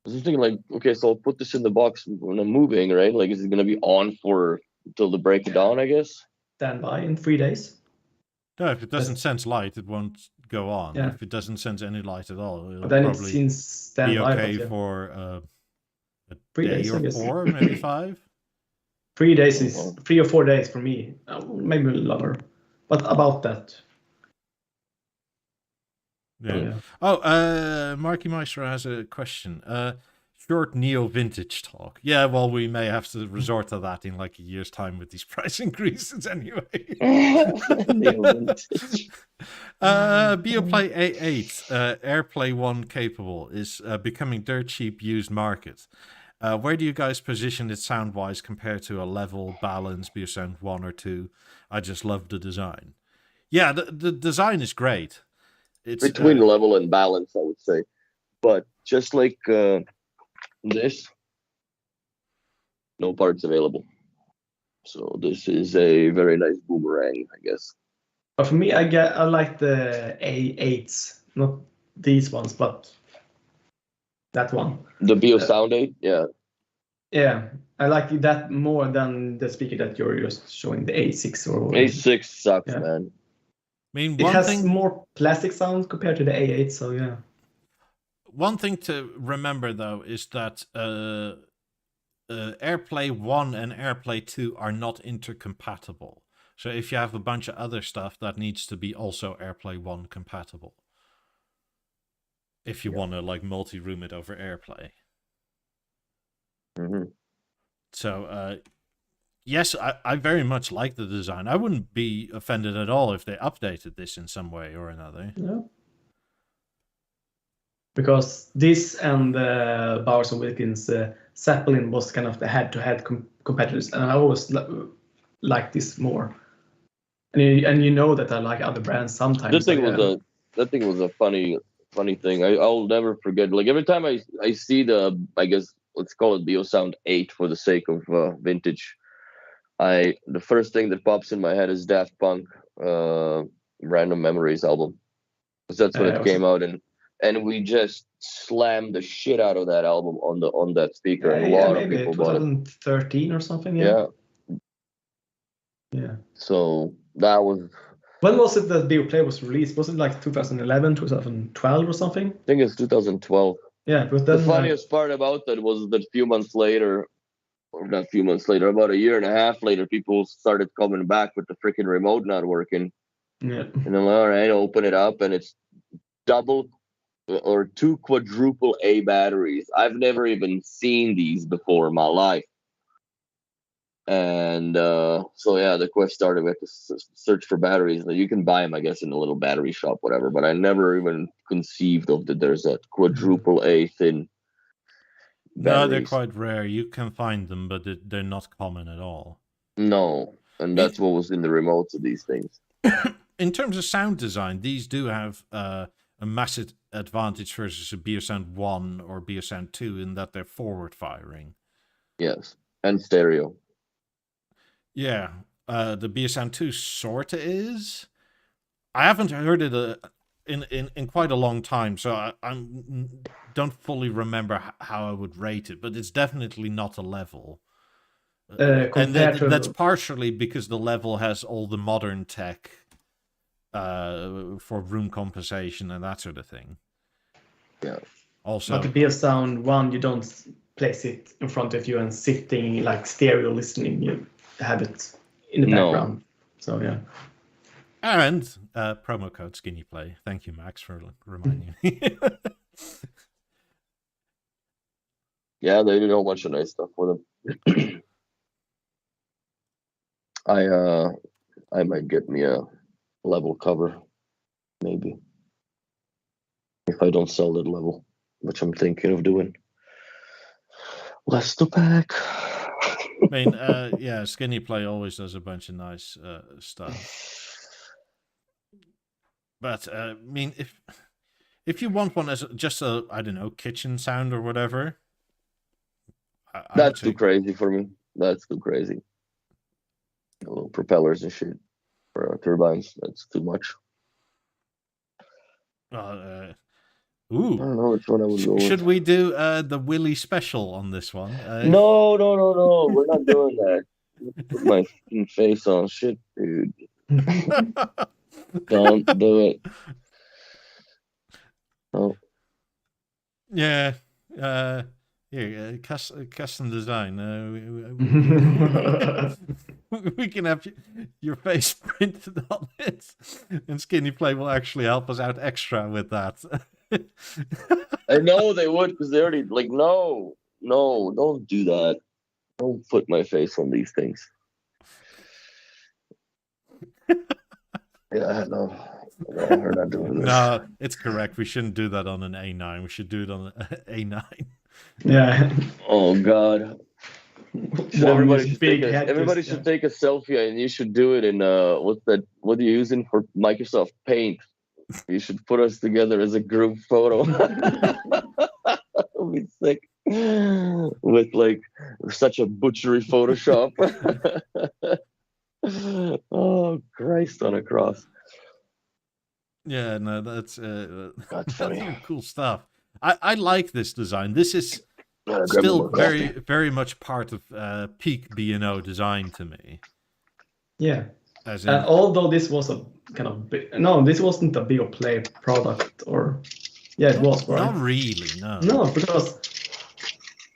I was thinking, like, okay, so I'll put this in the box when I'm moving, right? Like, is it gonna be on for until the break of dawn? I guess. Standby in 3 days. No, if it doesn't sense light, it won't go on. Yeah. If it doesn't sense any light at all, it'll then probably it seems standby, be okay for a 3 day days, or 4, maybe 5. 3 days is 3 or 4 days for me, maybe longer, but about that. Yeah. Oh, Marky Meister has a question. Short Neo vintage talk. Yeah, well, we may have to resort to that in like a year's time with these price increases anyway. BeoPlay A8, AirPlay 1 capable, is becoming dirt cheap used market. Where do you guys position it sound-wise compared to a level, balance, Beosound 1 or 2? I just love the design. Yeah, the design is great. It's between level and balance, I would say. But just like this, no parts available. So this is a very nice boomerang, I guess. But for me, I like the A8s, not these ones, but that one. The Beosound 8, yeah. Yeah, I like that more than the speaker that you're just showing, the A6 or. A6 sucks, man. I mean, it has more plastic sound compared to the A8, so yeah. One thing to remember, though, is that AirPlay 1 and AirPlay 2 are not intercompatible. So if you have a bunch of other stuff, that needs to be also AirPlay 1 compatible. If you want to, like, multi-room it over AirPlay. Mm-hmm. So, yes, I very much like the design. I wouldn't be offended at all if they updated this in some way or another. No. Because this and Bowers and Wilkins, Zeppelin was kind of the head-to-head competitors, and I always like this more. And you know that I like other brands sometimes. That thing was a funny thing. I'll never forget. Like, every time I see the, I guess let's call it Beosound 8 for the sake of vintage, the first thing that pops in my head is Daft Punk Random Memories album, because that's when it came out, and we just slammed the shit out of that album on that speaker, and a lot of people bought it. 2013 or something. Yeah. So that was. When was it that BeoPlay was released? Was it like 2011, 2012 or something? I think it's 2012. Yeah, but then, the funniest part about that was that a few months later, or not a few months later, about a year and a half later, people started coming back with the freaking remote not working. Yeah. And I'm like, all right, open it up, and it's double or 2 quadruple A batteries. I've never even seen these before in my life. And so yeah, the quest started. We had to search for batteries. You can buy them, I guess, in a little battery shop, whatever. But I never even conceived of that there's a quadruple A thin batteries. No, they're quite rare. You can find them, but they're not common at all. No, and that's what was in the remotes of these things. In terms of sound design, these do have a massive advantage versus a Beosound 1 or Beosound 2 in that they're forward firing. Yes, and stereo. Yeah, the Beosound 2 sorta is. I haven't heard it in quite a long time, so I'm don't fully remember how I would rate it, but it's definitely not a level. And that's partially because the level has all the modern tech for room compensation and that sort of thing. Yeah. Also, but the Beosound 1, you don't place it in front of you and sitting like stereo listening. You have it in the background. So yeah. And promo code SkinnyPlay. Thank you, Max, for reminding me. Yeah, they did a whole bunch of nice stuff with them. I might get me a level cover, maybe, if I don't sell that level, which I'm thinking of doing. Less to pack. I mean, yeah, SkinnyPlay always does a bunch of nice stuff. But I mean, if you want one as just a, I don't know, kitchen sound or whatever, that's too crazy for me. That's too crazy. Little propellers and shit for turbines. That's too much. Ooh. I don't know which one I would go with. Should we do the WILLIE special on this one? No. We're not doing that. Put my fucking face on shit, dude. Don't do it. No. Yeah. Here, custom design. We can have your face printed on it, and SkinnyPlay will actually help us out extra with that. I know they would, because they already like, no, don't do that. Don't put my face on these things. Yeah, no, we're not doing this. No, it's correct. We shouldn't do that on an A9. We should do it on an A9. Yeah. Oh God. Everybody should take a selfie, and you should do it in what are you using for Microsoft Paint? You should put us together as a group photo. That'll be sick. With like such a butchery Photoshop. Oh Christ on a cross. Yeah, no, that's funny. Cool stuff. I like this design. This is still very much part of peak B&O design to me. Yeah. As in, and although this was a kind of this wasn't a BeoPlay product, or it was, right? Not really, no. No, because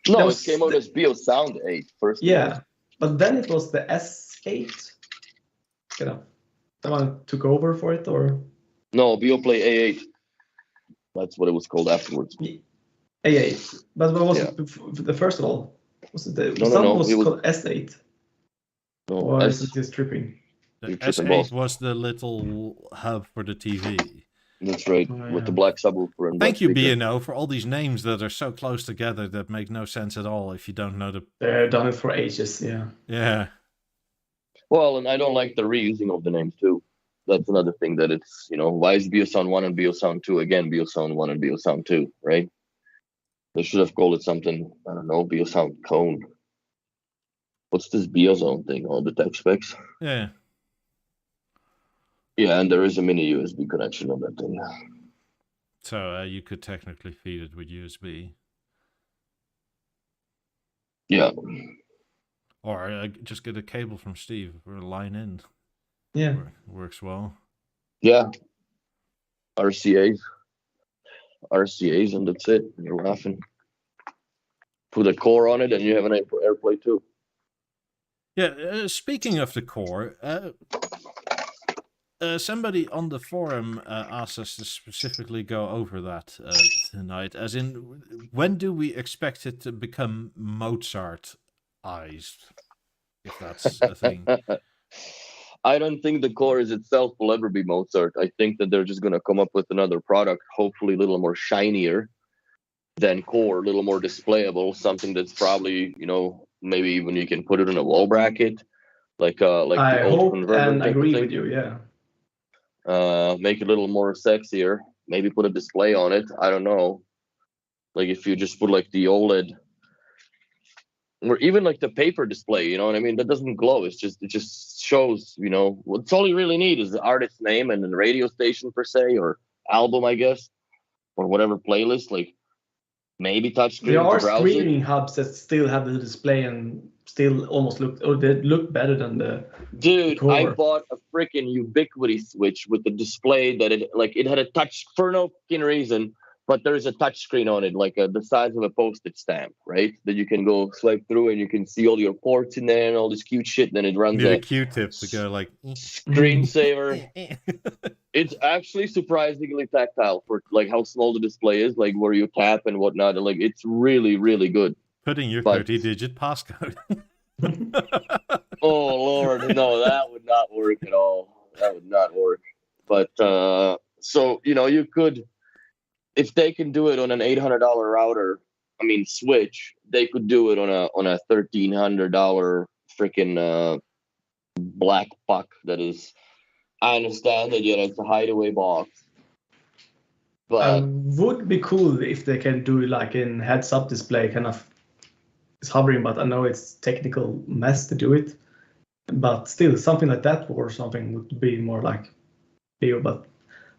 it came out as Beosound 8 first. Yeah, but then it was the S8. Someone took over for it, or no, BeoPlay A8. That's what it was called afterwards. A8. But what was it, the first of all? Was it the was called S8? No, or is it just tripping? The S8 was the little hub for the TV. That's right, with the black subwoofer and Thank you, B&O, for all these names that are so close together that make no sense at all if you don't know the... They've done it for ages, yeah. Yeah. Well, and I don't like the reusing of the names, too. That's another thing that it's, why is Beosound 1 and Beosound 2 again Beosound 1 and Beosound 2, right? They should have called it something, I don't know, Beosound Cone. What's this Beozone thing? All the tech specs? Yeah. Yeah, and there is a mini USB connection on that thing. So you could technically feed it with USB. Yeah. Or just get a cable from Steve or a line in. Yeah. Works well. Yeah. RCAs, and that's it. You're laughing. Put a core on it, and you have an AirPlay too. Yeah. Speaking of the core, somebody on the forum asked us to specifically go over that tonight. As in, when do we expect it to become Mozart-ized? If that's a thing. I don't think the core is itself will ever be Mozart. I think that they're just going to come up with another product, hopefully a little more shinier than core, a little more displayable, something that's probably, maybe even you can put it in a wall bracket, like I the old hope converter. And agree with you, yeah. Make it a little more sexier. Maybe put a display on it. I don't know. Like if you just put like the OLED, or even like the paper display, you know what I mean? That doesn't glow. It just shows, what's all you really need is the artist's name and the radio station per se, or album, I guess, or whatever playlist. Like maybe touchscreen There are to browse streaming hubs that still have the display and still almost look, or they look better than the Dude, I core. bought a freaking Ubiquity switch with the display that it had a touch for no fucking reason, but there is a touch screen on it, like the size of a postage stamp, right? That you can go swipe through and you can see all your ports in there and all this cute shit. Then it runs Need a a Q-tip to go like. screensaver. It's actually surprisingly tactile for like how small the display is, like where you tap and whatnot. Like it's really, really good. Put in your But- 30-digit passcode. Oh Lord, no, that would not work at all. That would not work. But so you could, if they can do it on an $800 router, I mean switch, they could do it on a $1,300 freaking black puck. That is, I understand that it's a hideaway box, but Would be cool if they can do it like in heads-up display, kind of. It's hovering, but I know it's technical mess to do it. But still, something like that or something would be more like Beo. But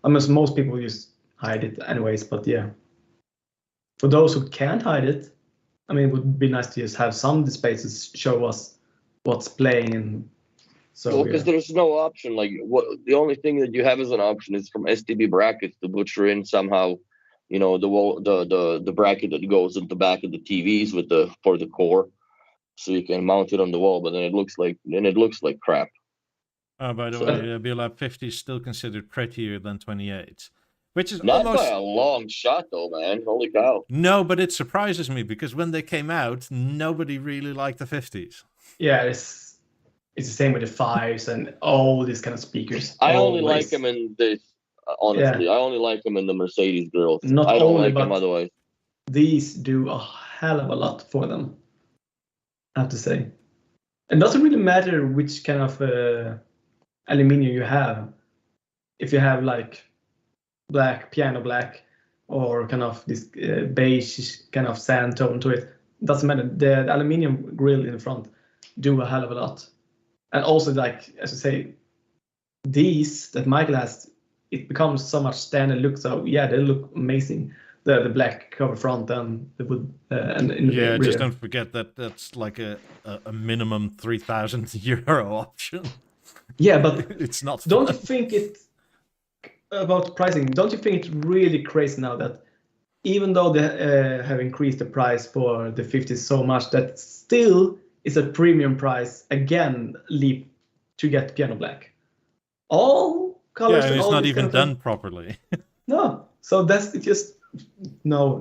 I mean, most people just hide it anyways. But yeah, for those who can't hide it, I mean, it would be nice to just have some displays to show us what's playing. And so because there's no option. Like the only thing that you have as an option is from STB brackets to butcher in somehow. The wall, the bracket that goes at the back of the TVs for the core, so you can mount it on the wall. But then it looks like crap. Oh, by the So- way, BLAB 50 is still considered prettier than 28, which is Not almost by a long shot, though, man. Holy cow! no, but it surprises me because when they came out, nobody really liked the 50s. yeah, it's the same with the fives and all these kind of speakers. I only always. like them in this. Honestly, I only like them in the Mercedes grills. Not I don't only, like them but- otherwise. These do a hell of a lot for them, I have to say. It doesn't really matter which kind of aluminium you have. If you have like black, piano black, or kind of this beige kind of sand tone to it, doesn't matter. The aluminium grill in the front do a hell of a lot. And also, like, as you say, these that Michael has, it becomes so much standard look. So yeah, they look amazing. The black cover front and the wood and in the Yeah, rear. just don't forget that that's like a minimum €3,000 option. Yeah, but It's not. don't you think it about pricing? Don't you think it's really crazy now that even though they have increased the price for the 50s so much, that still is a premium price again leap to get piano black. All colors. Yeah, and and it's all not this even kind of done properly. No, so that's just no.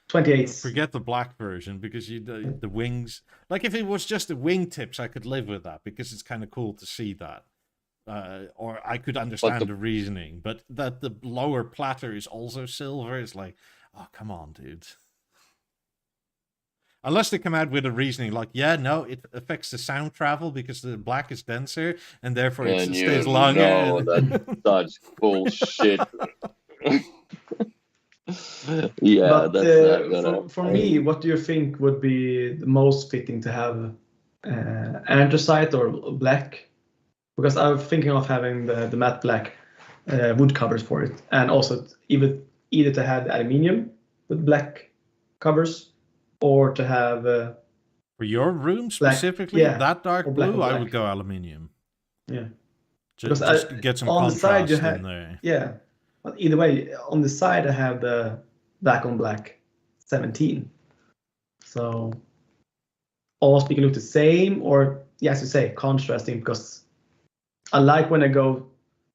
28s. Forget the black version because the wings. Like if it was just the wingtips, I could live with that because it's kind of cool to see that. Or I could understand the reasoning, but that the lower platter is also silver is like, oh come on, dude. Unless they come out with a reasoning like, yeah, no, it affects the sound travel because the black is denser and therefore it And stays longer. No, that's such bullshit. Yeah, But that's not gonna. for me, what do you think would be the most fitting to have? Anthracite or black? Because I'm thinking of having the matte black wood covers for it, and also either to have aluminium with black covers, or to have For your room Black, specifically, yeah, that dark or black blue, on I black. would go aluminium. Yeah. Just, Because get some on the side contrast you in have- there. Yeah, but either way, on the side I have the black on black 17. So almost we can look the same, or yes, you say contrasting, because I like when I go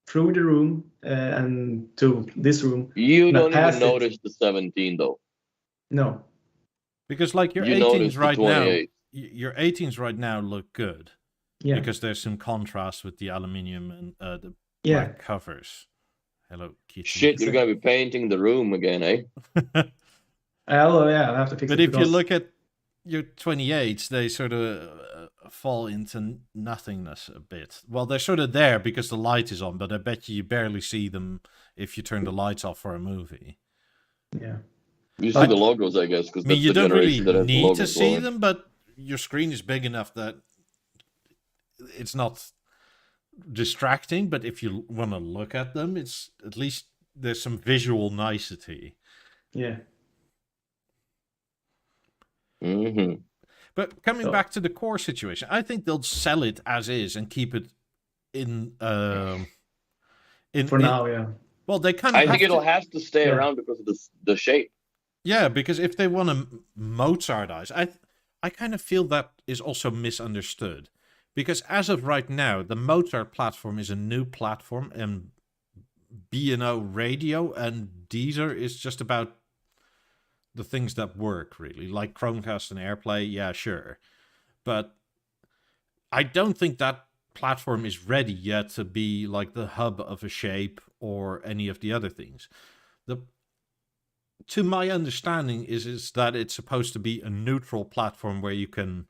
through the room and to this room. You Now don't pass even it. notice the 17 though. No, Because like your You notice 18s the right now, 28. your 18s right now look good yeah, because there's some contrast with the aluminium and the yeah. black covers. Hello, kitchen. Shit, you're gonna be painting the room again, eh? Oh yeah, I have to fix But it. if you because- look at your 28s, they sort of fall into nothingness a bit. Well, they're sort of there because the light is on, but I bet you barely see them if you turn the lights off for a movie. yeah, You see But- the logos, I guess, because I mean, that's you the don't really generation that has the need to logos see going. them, but your screen is big enough that it's not distracting. But if you want to look at them, it's at least there's some visual nicety. Yeah. Mm-hmm. But coming back to the core situation, I think they'll sell it as is and keep it in For now, yeah. Well, they kind of. I think it'll have to stay around because of the shape. Yeah, because if they want to Mozartize, I kind of feel that is also misunderstood. Because as of right now, the Mozart platform is a new platform, and B&O Radio and Deezer is just about the things that work, really. Like Chromecast and AirPlay, yeah, sure. But I don't think that platform is ready yet to be like the hub of a shape or any of the other things. To my understanding is that it's supposed to be a neutral platform where you can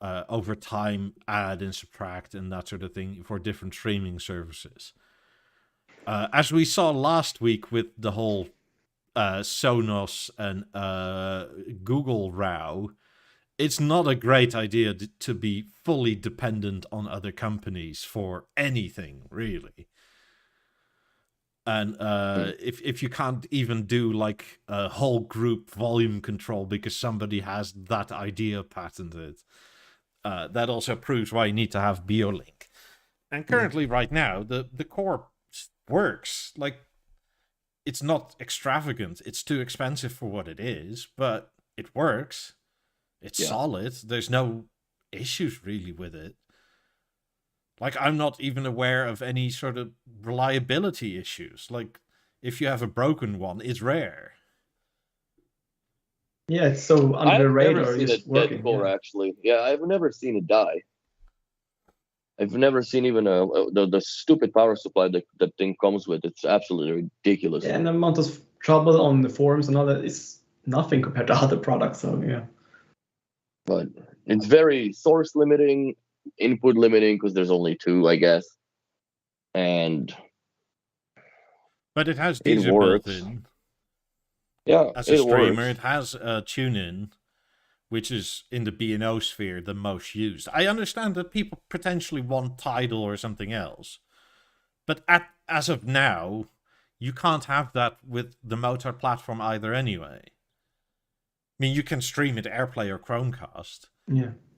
over time add and subtract and that sort of thing for different streaming services. As we saw last week with the whole Sonos and Google row, it's not a great idea to be fully dependent on other companies for anything, really. And if you can't even do like a whole group volume control because somebody has that idea patented, that also proves why you need to have BeoLink. And currently, right now, the core works. Like, it's not extravagant. It's too expensive for what it is, but it works. It's solid. There's no issues really with it. Like, I'm not even aware of any sort of reliability issues. Like, if you have a broken one, it's rare. Yeah, it's so under the radar. I've never seen it dead actually. Yeah, I've never seen it die. I've never seen even the stupid power supply that thing comes with. It's absolutely ridiculous. Yeah, and the amount of trouble on the forums and all that is nothing compared to other products. So yeah. But it's very source limiting, input limiting because there's only 2, I guess. But it has Deezer built in. Yeah, as a streamer, it has TuneIn, which is in the B&O sphere the most used. I understand that people potentially want Tidal or something else, but as of now, you can't have that with the Mozart platform either anyway. I mean, you can stream it AirPlay or Chromecast,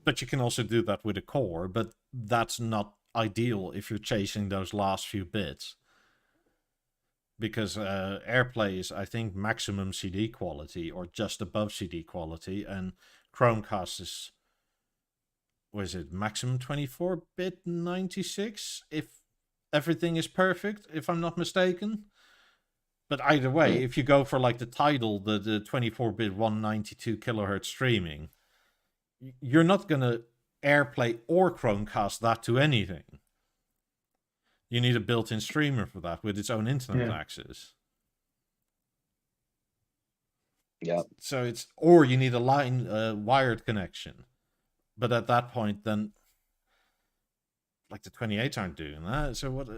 but you can also do that with a core, but that's not ideal if you're chasing those last few bits. Because AirPlay is, I think, maximum CD quality or just above CD quality, and Chromecast is, what is it, maximum 24-bit 96, if everything is perfect, if I'm not mistaken. But either way, if you go for like the Tidal, the 24-bit 192 kilohertz streaming, you're not going to AirPlay or Chromecast that to anything. You need a built-in streamer for that with its own internet access. Yeah. So it's, or you need a line wired connection. But at that point, then, like the 28s aren't doing that. So what?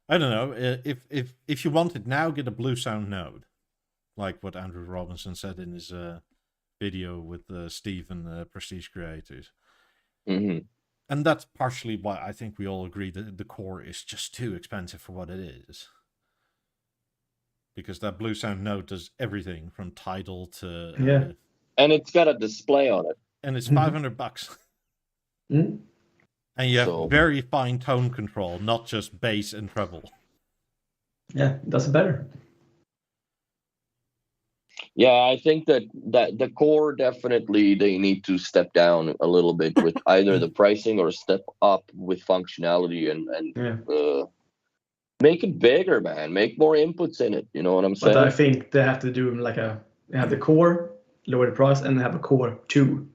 I don't know. If you want it now, get a BlueSound node, like what Andrew Robinson said in his video with Steve and Prestige Creators. Mm-hmm. And that's partially why I think we all agree that the core is just too expensive for what it is. Because that BlueSound node does everything from Tidal to... and it's got a display on it. And it's $500. And you have very fine tone control, not just bass and treble. Yeah, that's better. Yeah, I think that the core definitely they need to step down a little bit with either the pricing or step up with functionality and make it bigger, man. Make more inputs in it. You know what I'm saying? But I think they have to do like they have the core, lower the price, and they have a core 2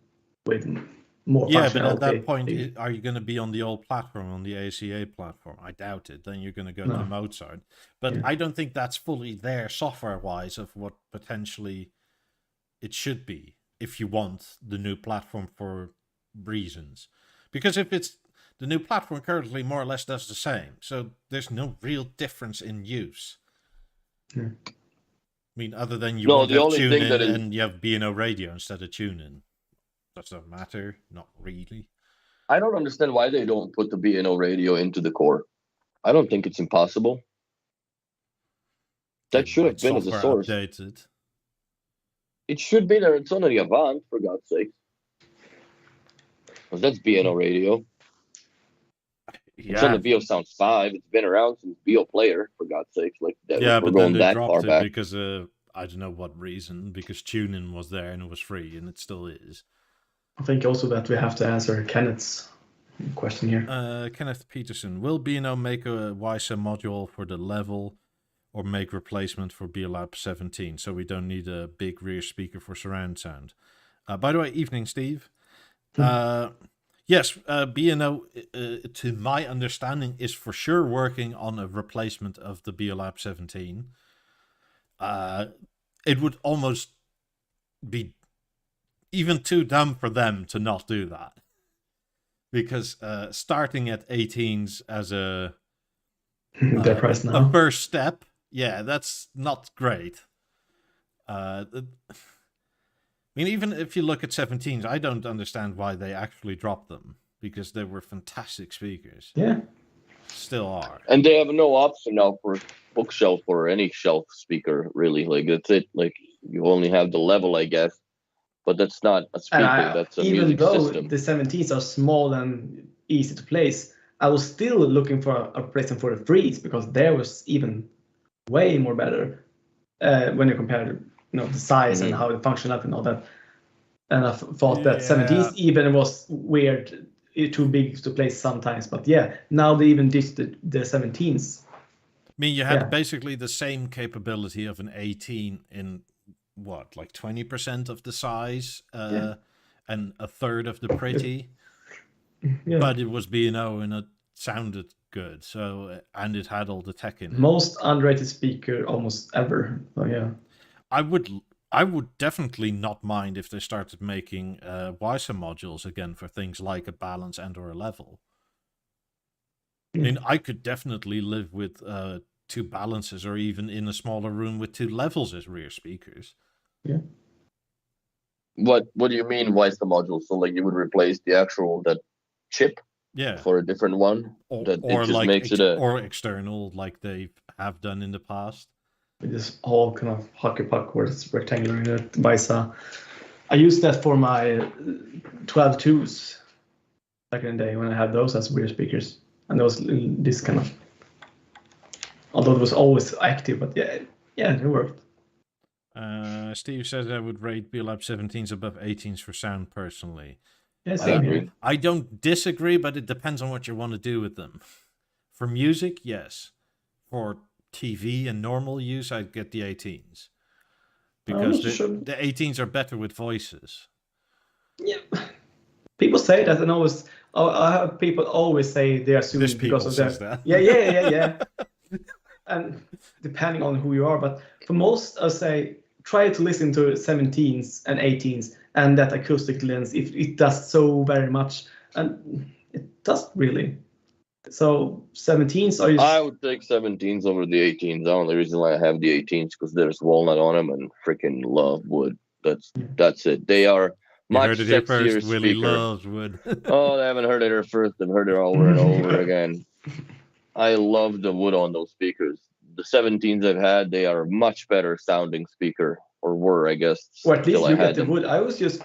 with more functionality. Yeah, but at that point, are you going to be on the old platform, on the ACA platform? I doubt it. Then you're going to go to Mozart. But I don't think that's fully there software-wise of what potentially it should be if you want the new platform for reasons. Because if it's the new platform currently more or less does the same. So there's no real difference in use. I mean, other than you want to have TuneIn and you have B&O Radio instead of TuneIn. Does that matter? Not really. I don't understand why they don't put the B&O Radio into the core. I don't think it's impossible. That should have been as a software source. updated. It should be there. It's on the Avant, for God's sake. Because that's BNO radio. It's on the Beosound 5. It's been around since BeoPlayer, for God's sake. Like that, yeah, we're but going then they that dropped far it back. because I don't know what reason, because TuneIn was there and it was free, and it still is. I think also that we have to answer Kenneth's question here. Kenneth Peterson, will BNO make a WISA module for the level or make replacement for BEOLAB 17 so we don't need a big rear speaker for surround sound? By the way, evening, Steve. Yes, BNO, to my understanding, is for sure working on a replacement of the BEOLAB 17. It would almost be even too dumb for them to not do that. Because starting at 18s as a first step, yeah, that's not great. I mean, even if you look at 17s, I don't understand why they actually dropped them, because they were fantastic speakers. Yeah. Still are. And they have no option now for bookshelf or any shelf speaker, really. Like, that's it. Like, you only have the level, I guess. But that's not a speaker, that's a music system. Even though the 17s are small and easy to place, I was still looking for a replacement for the 3s, because there was even way more better when you compare the size and how it functioned up and all that. And I thought that 17s even was weird, too big to place sometimes. But yeah, now they even ditched the 17s. I mean, you had basically the same capability of an 18 in what, like 20% of the size and a third of the pretty. But it was B&O and it sounded good. So, and it had all the tech in it. Most underrated speaker almost ever. So yeah. I would definitely not mind if they started making WISA modules again for things like a balance and or a level. I mean, I could definitely live with 2 balances, or even in a smaller room with 2 levels as rear speakers. Yeah. What do you mean WISA module? So like you would replace the actual that chip for a different one? Or just like makes it or external, like they have done in the past. With this whole kind of hockey puck where it's rectangular in it, WISA. I used that for my 12.2s back in the day when I had those as rear speakers. And there was this kind of, although it was always active, but yeah, it worked. Steve says I would rate BEOLAB 17s above 18s for sound personally. Yes, I agree. I don't disagree, but it depends on what you want to do with them. For music, yes. For TV and normal use, I'd get the 18s. Because the 18s are better with voices. Yeah. People say that, and I have people always say they are suing because of that. Yeah. And depending on who you are, but for most, I'll say try to listen to 17s and 18s and that acoustic lens if it does so very much, and it does really. So 17s are. I would take 17s over the 18s. The only reason why I have the 18s because there's walnut on them and freaking love wood. That's it. They are much sexier first, speaker. Willie loves wood. Oh, they haven't heard it here first. They've heard it over and over again. I love the wood on those speakers. The 17s I've had, they are much better sounding speaker, or were, I guess. Or at least you get the wood. I was just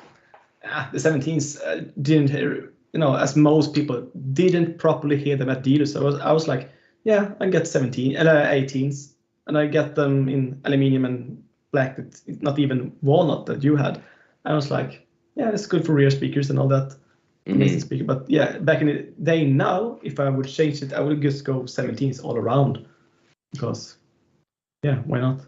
the 17s didn't hear, as most people didn't properly hear them at dealers. So I was like, yeah, I get 18s, and I get them in aluminium and black. It's not even walnut that you had. I was like, yeah, it's good for rear speakers and all that. Amazing speaker. But yeah, back in the day now, if I would change it, I would just go 17s all around. Because, yeah, why not?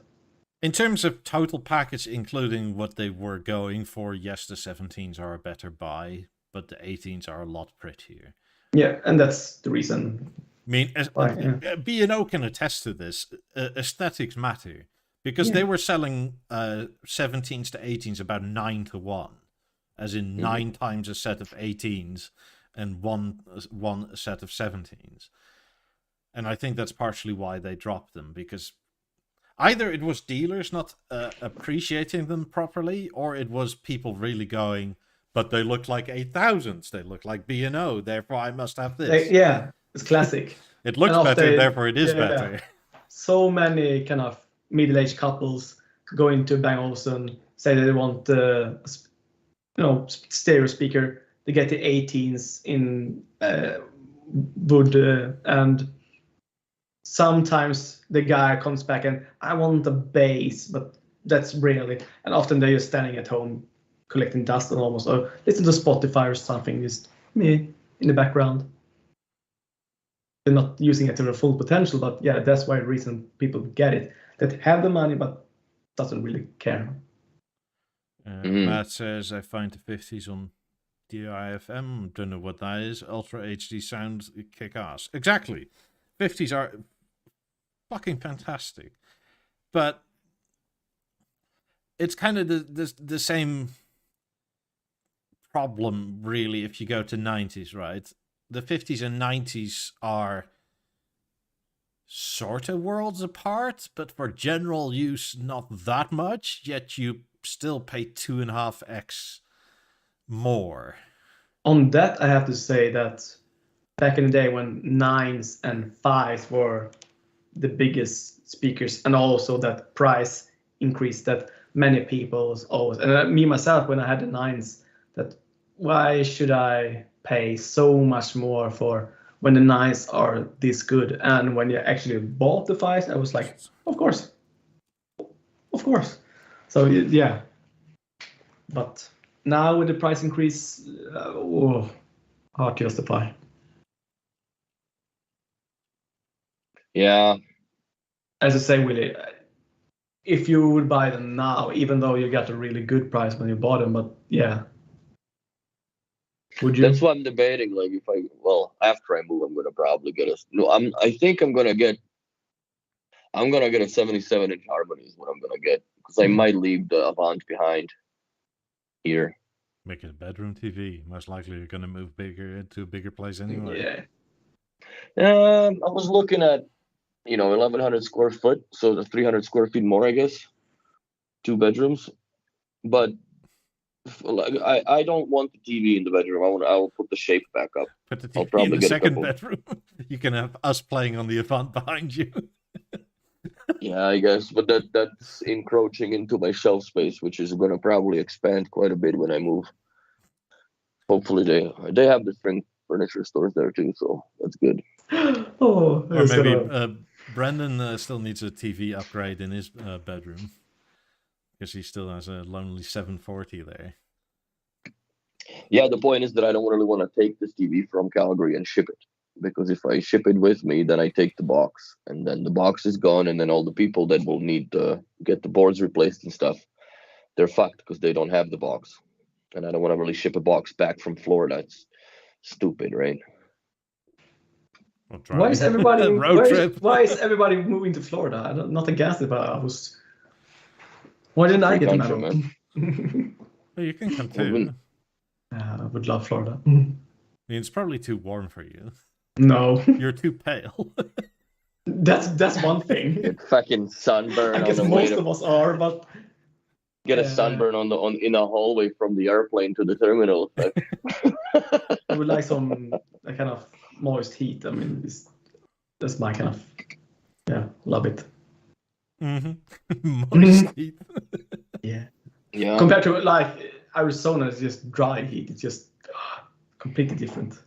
In terms of total package, including what they were going for, yes, the 17s are a better buy, but the 18s are a lot prettier. Yeah, and that's the reason. I mean, B&O can attest to this. Aesthetics matter. Because they were selling 17s to 18s about 9-to-1. As in 9 times a set of 18s and one set of 17s. And I think that's partially why they dropped them, because either it was dealers not appreciating them properly, or it was people really going, but they look like 8000s, they look like B&O, therefore I must have this. Yeah, it's classic. It looks better, therefore it is better. So many kind of middle-aged couples go into Bang Olufsen, say they want stereo speaker. They get the 18s in wood, and sometimes the guy comes back and I want a bass, but that's rarely. And often they're just standing at home collecting dust and almost, or listen to Spotify or something, just me in the background. They're not using it to their full potential, but yeah, that's why the reason people get it. That have the money but doesn't really care. Matt says, I find the 50s on DIFM, don't know what that is. Ultra HD sound kick ass. Exactly. 50s are fucking fantastic. But it's kind of the same problem, really, if you go to 90s, right? The 50s and 90s are sort of worlds apart, but for general use, not that much, yet you still pay 2.5x more. On that, I have to say that back in the day when 9s and 5s were the biggest speakers, and also that price increase that many people always, and me myself, when I had the 9s, that why should I pay so much more for when the 9s are this good? And when you actually bought the 5s, I was like, of course. So yeah, but now with the price increase, hard to justify. Yeah. As I say, Willie, if you would buy them now, even though you got a really good price when you bought them, but yeah. Would you? That's why I'm debating, like, after I move, I'm gonna probably get I think I'm gonna get a 77-inch Harmony is what I'm gonna get, because I might leave the Avant behind here. Make it a bedroom TV. Most likely you're gonna move bigger into a bigger place anyway. Yeah. I was looking at 1,100 square foot, so the 300 square feet more, I guess. 2 bedrooms, but I don't want the TV in the bedroom. I will put the shape back up. Put the TV in the second bedroom. You can have us playing on the Avant behind you. Yeah, I guess, but that's encroaching into my shelf space, which is going to probably expand quite a bit when I move. Hopefully they have different furniture stores there too, so that's good. Or maybe Brandon still needs a TV upgrade in his bedroom, because he still has a lonely 740 there. Yeah, the point is that I don't really want to take this TV from Calgary and ship it, because if I ship it with me, then I take the box, and then the box is gone, and then all the people that will need to get the boards replaced and stuff, they're fucked because they don't have the box. And I don't want to really ship a box back from Florida. It's stupid, right? Why is everybody road trip? Why is everybody moving to Florida? I'm not against it, but why didn't I get the memo? Well, you can come too. I would love Florida. I mean, it's probably too warm for you. No. You're too pale. That's one thing. Get fucking sunburn. I guess most of us are, but get a sunburn in a hallway from the airplane to the terminal. I would like some kind of moist heat. I mean, that's my kind of love it. Moist heat. Yeah. Yeah. Compared to like Arizona, is just dry heat. It's just completely different.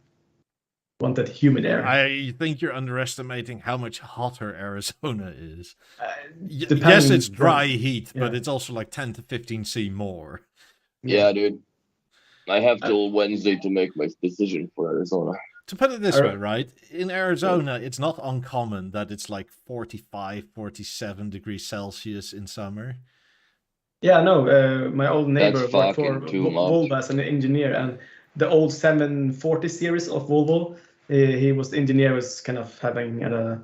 Want that humid air. I think you're underestimating how much hotter Arizona is. Yes, it's dry heat, but it's also like 10 to 15 C more. Yeah, dude. I have till Wednesday to make my decision for Arizona. To put it this way, right? In Arizona, it's not uncommon that it's like 45, 47 degrees Celsius in summer. Yeah, no. My old neighbor worked for Volvo as an engineer, and the old 740 series of Volvo, he was the engineer, was kind of having a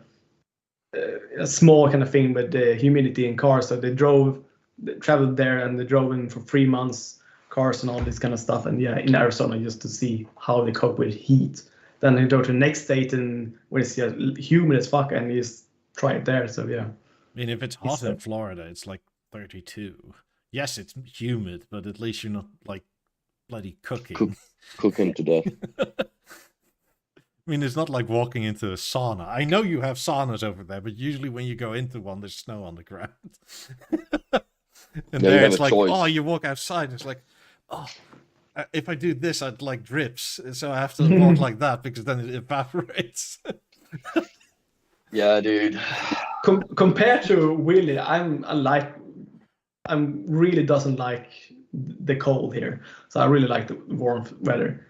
small kind of thing with the humidity in cars. So they traveled there, and they drove in for 3 months, cars and all this kind of stuff. And yeah, in Arizona, just to see how they cope with heat. Then they go to the next state and where it's humid as fuck, and you just try it there. So yeah. I mean, if it's hot in Florida, it's like 32. Yes, it's humid, but at least you're not like bloody cooking. Cooking to death. I mean, it's not like walking into a sauna. I know you have saunas over there, but usually when you go into one, there's snow on the ground. And Yeah, you there have it's a like, choice. oh, you walk outside, it's like, oh, if I do this, I'd like drips. So I have to walk like that because then it evaporates. Yeah, dude. Compared to Willie, I'm really doesn't like the cold here. So I really like the warm weather.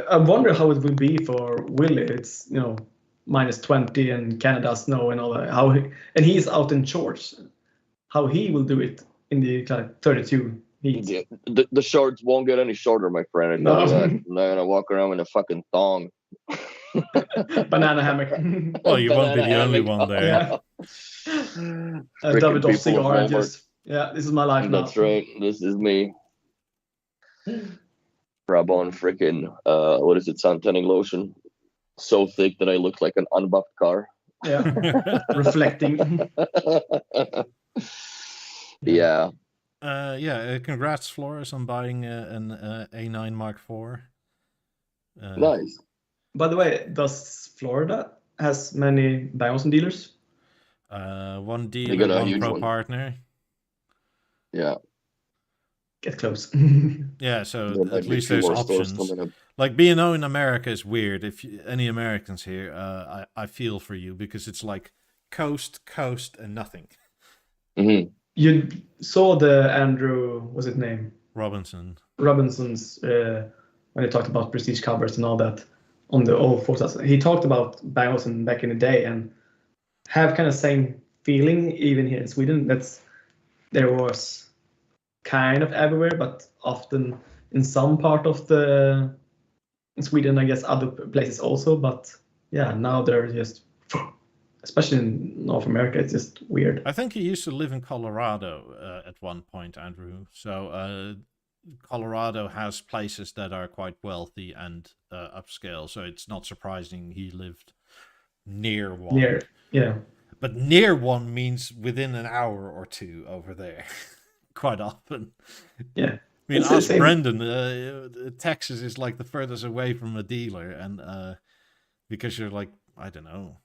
I wonder how it would be for Willie. It's -20 and Canada snow and all that. And he's out in shorts. How he will do it in the 32 heat. Yeah, the shorts won't get any shorter, my friend. I tell you that. I'm not gonna walk around in a fucking thong. Banana hammock. Oh, you won't be Banana the only hammock. one there. Yeah. Freaking David off people at cigar. Walmart. Just this is my life now. That's right. This is me. Rub on freaking what is it? Sun tanning lotion. So thick that I look like an unbuffed car. Yeah, reflecting. Yeah. Congrats, Flores, on buying an A9 Mark IV. Nice. By the way, does Florida has many Beosound dealers? One They dealer, got a one huge pro one. partner. Yeah. Get close. Yeah, so There might at be least a few there's more stores options. coming up. Like B&O in America is weird. If any Americans here, I feel for you because it's like coast, and nothing. Mm-hmm. You saw the Andrew, what's his name? Robinson's when he talked about prestige covers and all that on the old photos. He talked about Beosound back in the day and have kind of same feeling even here in Sweden. There was kind of everywhere, but often in some part of in Sweden, I guess other places also. But yeah, now they're just, especially in North America, it's just weird. I think he used to live in Colorado at one point, Andrew. So Colorado has places that are quite wealthy and upscale. So it's not surprising he lived near one. Yeah. But near one means within an hour or two over there. Quite often. Yeah. I mean, It's the ask same. Brendan. Texas is like the furthest away from a dealer, and because you're like, I don't know,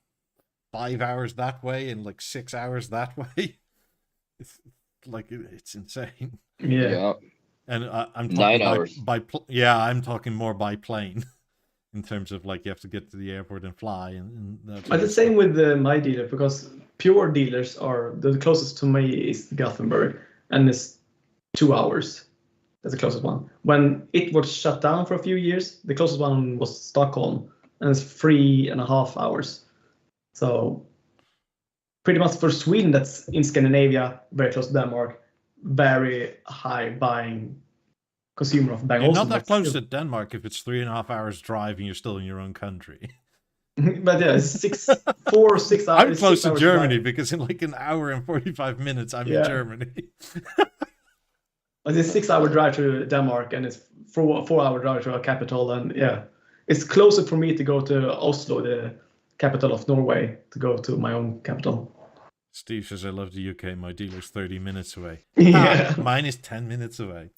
5 hours that way and like 6 hours that way. It's insane. Yeah. And I'm talking 9 hours. I'm talking more by plane. In terms of like you have to get to the airport and fly, and that's But the same with my dealer, because pure dealers are the closest to me is Gothenburg, and it's 2 hours. That's the closest one. When it was shut down for a few years, the closest one was Stockholm, and it's 3.5 hours. So pretty much for Sweden, that's in Scandinavia, very close to Denmark, very high buying consumer of Beosound. You're not that close to Denmark if it's 3.5 hours drive and you're still in your own country. But yeah, it's 4 or 6 hours. I'm close 6 to hours Germany drive. because in like an hour and 45 minutes I'm in Germany. But it's 6 hour drive to Denmark, and it's 4 hour drive to our capital, and yeah, it's closer for me to go to Oslo, the capital of Norway, to go to my own capital. Steve says, I love the UK. My dealer's 30 minutes away. Yeah. Mine is 10 minutes away.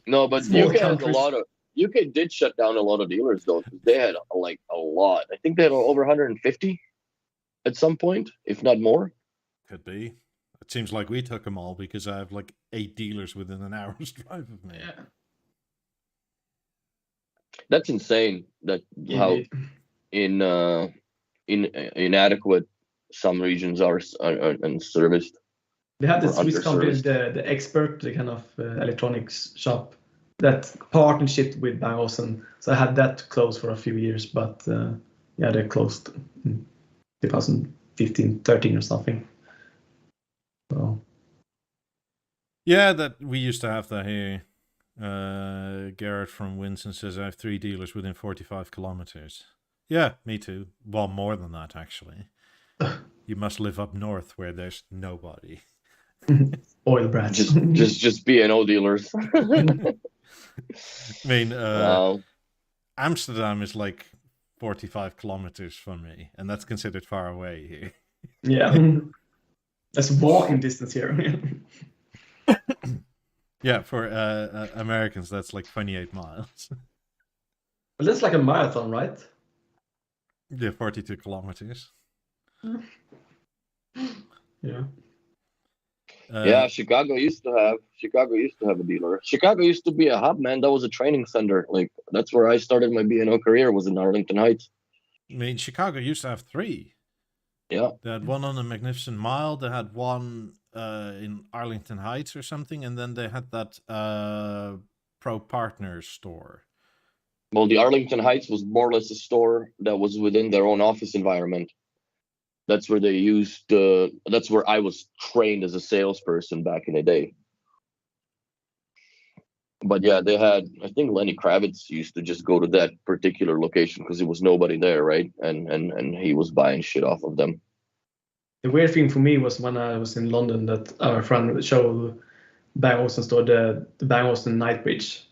No, but Small UK has countries. UK did shut down a lot of dealers though. They had like a lot. I think they had over 150 at some point, if not more. Could be. It seems like we took them all because I have like 8 dealers within an hour's drive of me. Yeah. That's insane. That how inadequate some regions are and serviced. They have the Or Swiss company, underserved. the Expert, the kind of electronics shop, that partnership with Beosound. So I had that closed for a few years, but yeah, they closed in 2015, 13 or something. So. Yeah, that we used to have that here. Garrett from Winston says I have 3 dealers within 45 kilometers. Yeah, me too. Well, more than that actually. You must live up north where there's nobody. Oil branch. just B&O dealers. I mean, Wow. Amsterdam is like 45 kilometers from me, and that's considered far away here. Yeah. That's walking distance here. Yeah, for Americans, that's like 28 miles. Well, that's like a marathon, right? Yeah, 42 kilometers. Yeah. Yeah, Chicago used to have a dealer. Chicago used to be a hub, man. That was a training center. Like that's where I started my B&O career, was in Arlington Heights. I mean, Chicago used to have 3. Yeah. They had one on the Magnificent Mile. They had one in Arlington Heights or something, and then they had that Pro Partners store. Well, the Arlington Heights was more or less a store that was within their own office environment. That's where they used. That's where I was trained as a salesperson back in the day. But yeah, they had. I think Lenny Kravitz used to just go to that particular location because there was nobody there, right? And he was buying shit off of them. The weird thing for me was when I was in London that our friend showed Bang Olufsen store, the Bang Olufsen Knightsbridge,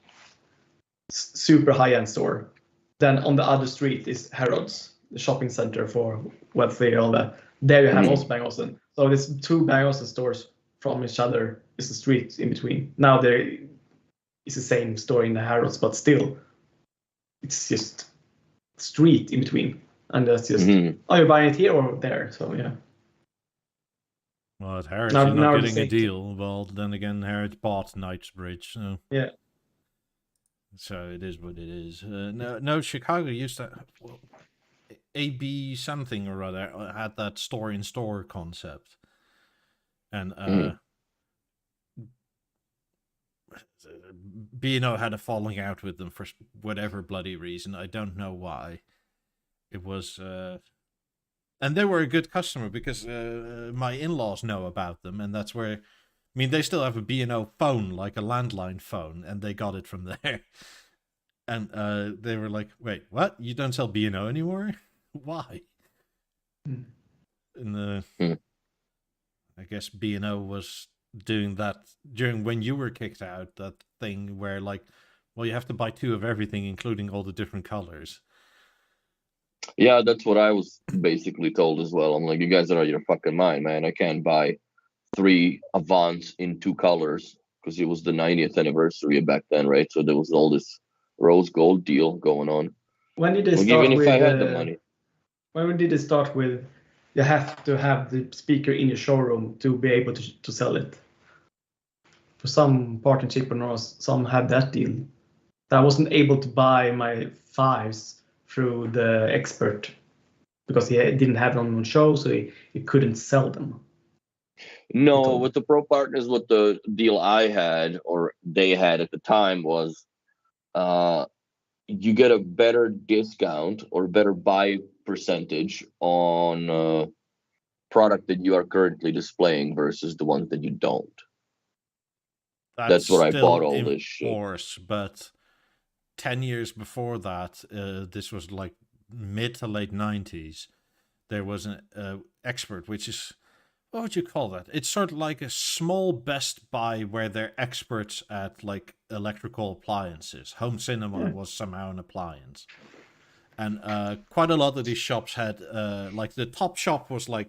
super high-end store. Then on the other street is Harrods, the shopping center for wealthy and all that. There you have also Bang Olufsen. So there's 2 Bang Olufsen stores from each other. It's the street in between. Now there is the same store in the Harrods, but still, it's just street in between, and that's just are you buying it here or there? So yeah. Well, at Harrods, Now- you're now not the getting a same- deal. Well, then again, Harrods bought Knightsbridge, so Yeah. so it is what it is. No, Chicago used to. Well, AB something or other had that store-in-store concept, and B&O had a falling out with them for whatever bloody reason. I don't know why. It was, and they were a good customer because my in-laws know about them, and that's where. I mean, they still have a B&O phone, like a landline phone, and they got it from there. And they were like, "Wait, what? You don't sell B&O anymore? Why?" And I guess B&O was doing that during when you were kicked out. That thing where like, well, you have to buy 2 of everything, including all the different colors. Yeah, that's what I was basically told as well. I'm like, you guys are out of your fucking mind, man. I can't buy 3 Avants in 2 colors because it was the 90th anniversary back then, right? So there was all this rose gold deal going on. When did they Like, start even with? if I had the money. When did it start with? You have to have the speaker in your showroom to be able to sell it. For some partnership or some had that deal. I wasn't able to buy my 5s through the expert because he didn't have them on show, so he couldn't sell them. No, with the Pro Partners, what the deal I had or they had at the time was you get a better discount or better buy percentage on product that you are currently displaying versus the ones that you don't. That's what I bought all this shit. Force, but 10 years before that, this was like mid to late 90s. There was an expert, which is, what would you call that? It's sort of like a small Best Buy where they're experts at like electrical appliances. Home cinema was somehow an appliance. And quite a lot of these shops had, like the top shop was like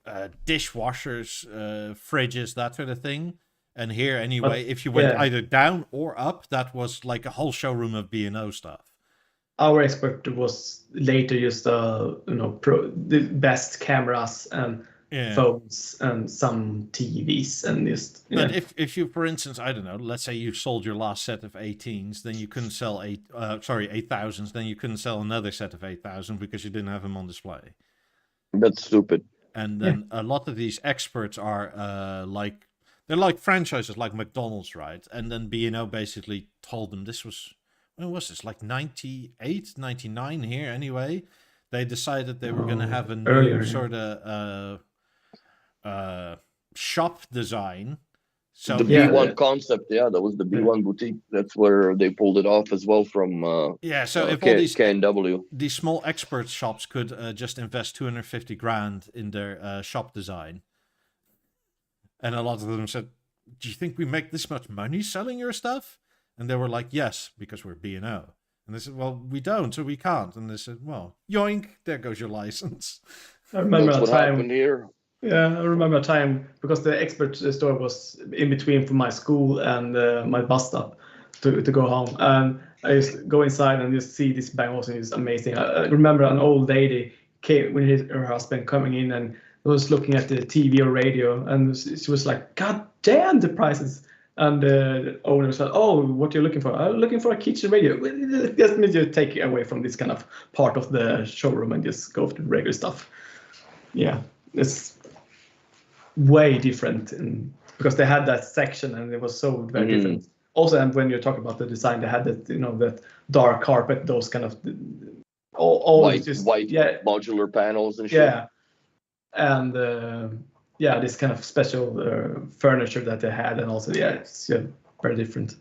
dishwashers, fridges, that sort of thing. And here, anyway, if you went either down or up, that was like a whole showroom of B&O stuff. Our expert was later just the best cameras and phones and some TVs and just. But if you, for instance, I don't know, let's say you sold your last set of 18s, then you couldn't sell 8,000s, then you couldn't sell another set of 8,000 because you didn't have them on display. That's stupid. And then a lot of these experts are like. They're like franchises like McDonald's, right? And then B&O basically told them this was, when was this? Like 98, 99 here anyway. They decided they were going to have a new sort of shop design. So the B1 concept, that was the B1 boutique. That's where they pulled it off as well from so if all these KNW. These small expert shops could just invest 250 grand in their shop design. And a lot of them said, "Do you think we make this much money selling your stuff?" And they were like, "Yes, because we're B&O." And they said, "Well, we don't, so we can't." And they said, "Well, yoink, there goes your license." I remember That's a what time happened here. Yeah, I remember a time because the expert store was in between from my school and my bus stop. to go home. And I just go inside and just see this Bang Olufsen is amazing. I remember an old lady came with her husband coming in and was looking at the TV or radio, and she was like, "God damn, the prices!" And the owner said, "Oh, what are you looking for?" "I'm looking for a kitchen radio." Just need to take it away from this kind of part of the showroom and just go for the regular stuff. Yeah, it's way different, because they had that section and it was so very different. Also, and when you talk about the design, they had that, that dark carpet, those kind of white modular panels and shit. Yeah, and this kind of special furniture that they had, and also it's very different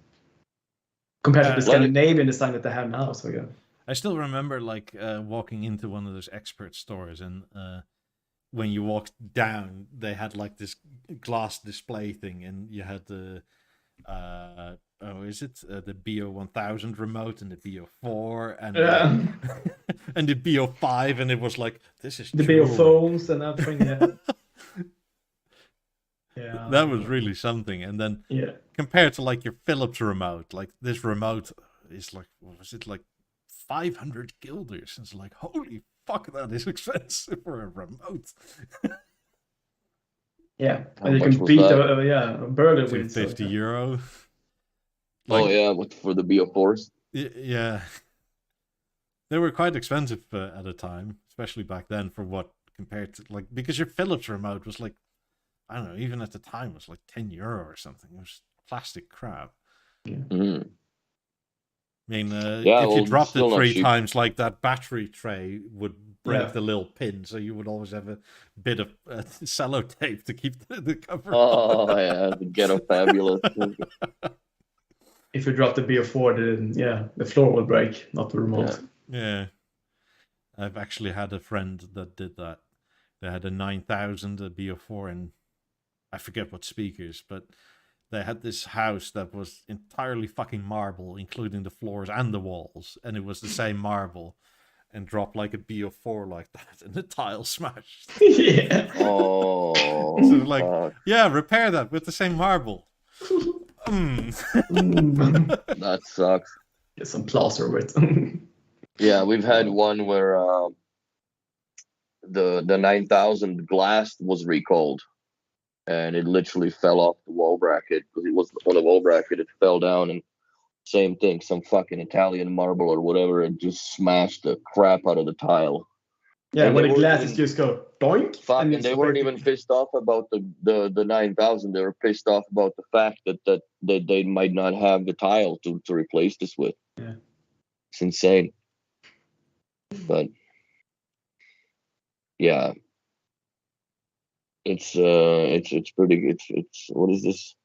compared to the Scandinavian design that they have now. So yeah, I still remember like walking into one of those expert stores, and when you walked down, they had like this glass display thing, and you had the the Beo 1000 remote and the Beo 4 and and the Beo 5, and it was like, this is the Beo phones and everything. Yeah, that was really something. And then compared to like your Philips remote, like this remote is like, what was it, like 500 guilders? It's like, holy fuck, that is expensive for a remote. Yeah, and you can beat a burger with €50. Like, for the Beo 4s. Yeah, they were quite expensive at a time, especially back then, for what compared to like, because your Philips remote was like, I don't know, even at the time it was like €10 or something. It was plastic crap. Yeah. Mm-hmm. I mean, if you dropped it 3 times, like that battery tray would break the little pin, so you would always have a bit of sellotape to keep the cover. Oh, yeah, the ghetto fabulous. If you drop the Beo 4, then the floor will break, not the remote. Yeah. I've actually had a friend that did that. They had a 9000, a Beo 4, and I forget what speakers, but they had this house that was entirely fucking marble, including the floors and the walls, and it was the same marble, and dropped like a Beo 4 like that, and the tile smashed. Yeah. Oh. So like, repair that with the same marble. That sucks. Get some plaster with. Yeah, we've had one where the 9000 glass was recalled, and it literally fell off the wall bracket because it was on the wall bracket. It fell down, and same thing, some fucking Italian marble or whatever, and just smashed the crap out of the tile. Yeah, and when the glasses just go doink. And they weren't even pissed off about the 9000. They were pissed off about the fact that they might not have the tile to replace this with. Yeah, it's insane. But yeah, it's pretty. It's what is this?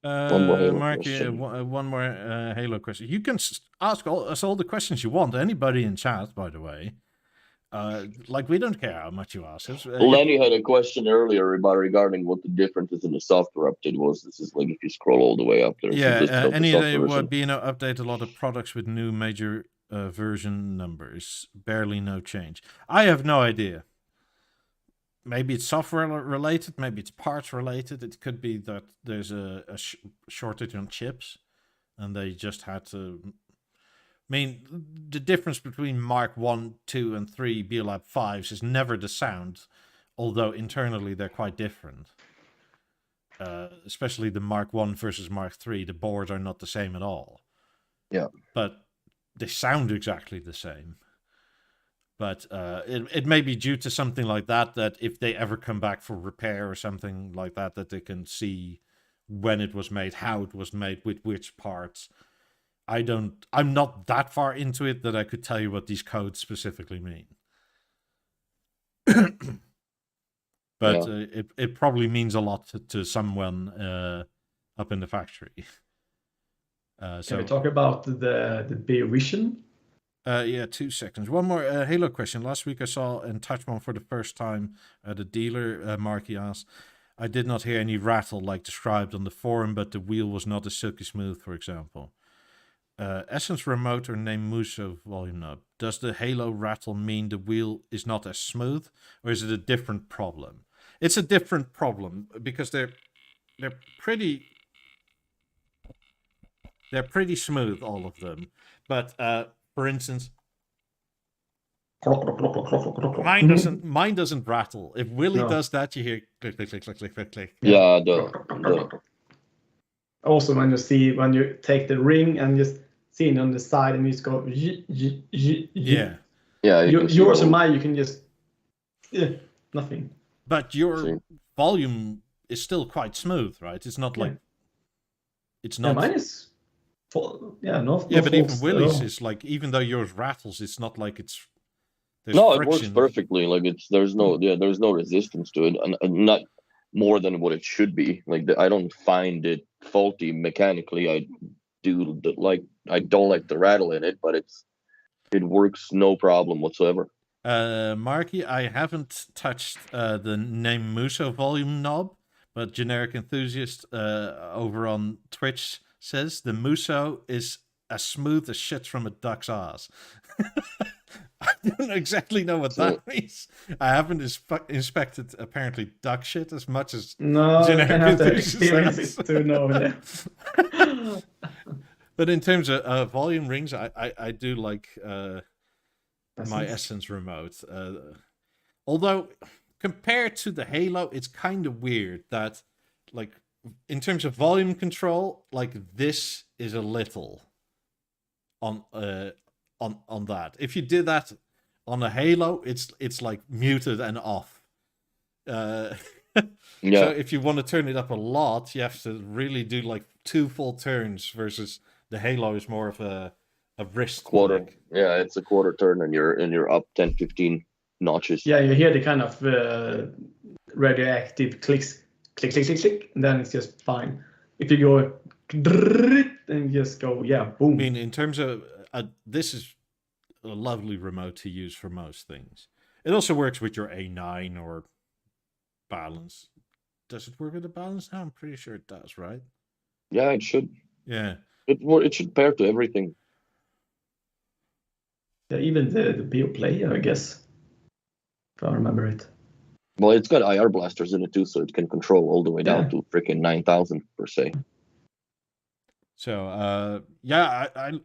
One more Halo question. You can ask us all the questions you want. Anybody in chat, by the way. Like, we don't care how much you ask us. Lenny had a question earlier regarding what the differences in the software update was. This is like if you scroll all the way up there. Yeah, any day would be update a lot of products with new major version numbers. Barely no change. I have no idea. Maybe it's software related. Maybe it's parts related. It could be that there's a shortage on chips, and they just had to. I mean, the difference between Mark 1, 2, and 3 BEOLAB 5s is never the sound, although internally they're quite different. Especially the Mark 1 versus Mark 3, the boards are not the same at all. Yeah. But they sound exactly the same. But it may be due to something like that if they ever come back for repair or something like that they can see when it was made, how it was made, with which parts. I'm not that far into it that I could tell you what these codes specifically mean. But it probably means a lot to someone up in the factory. Can we talk about the Beovision? 2 seconds. One more Halo question. Last week I saw in Touchmon for the first time at a dealer, Marky asked, I did not hear any rattle like described on the forum, but the wheel was not as silky smooth, for example. Essence remote or name Muso volume knob. Does the Halo rattle mean the wheel is not as smooth, or is it a different problem? It's a different problem because they're pretty. they're pretty smooth, all of them. But for instance, mine doesn't rattle. If Willie does that, you hear click click click click click click click. Yeah, Also, when you take the ring and just see it on the side and you just go Yeah. Yeah, yours and mine, you can just nothing. But your volume is still quite smooth, right? It's not like it's not. Yeah, mine is full. Yeah, no. Yeah, but even Willie's is like, even though yours rattles, it's not like it's. No, friction. it works perfectly. Like there's no resistance to it, and not more than what it should be. Like I don't find it faulty mechanically. I don't like the rattle in it, but it works no problem whatsoever. Marky, I haven't touched the name Muso volume knob, but Generic Enthusiast over on Twitch says the Muso is as smooth as shit from a duck's ass. I don't exactly know what that means. I haven't inspected apparently duck shit as much as Generic I have to Enthusiast experience has. it to know that. But in terms of volume rings, I do like my Essence remote. Although compared to the Halo, it's kind of weird that, like, in terms of volume control, like this is a little on that. If you did that on a Halo, it's like muted and off. So if you want to turn it up a lot, you have to really do like 2 full turns, versus the Halo is more of a wrist quarter. leg. Yeah, it's a quarter turn, and you're up 10-15 notches. Yeah, you hear the kind of radioactive clicks, click, click, click, click, and then it's just fine. If you go and just go, boom. I mean, in terms of this is a lovely remote to use for most things. It also works with your A9 or balance. Does it work with the balance now? I'm pretty sure it does, right? Yeah, it should. Yeah. It should pair to everything. Yeah, even the Beo player, I guess, if I remember it. Well, it's got IR blasters in it too, so it can control all the way down to freaking 9,000 per se. So,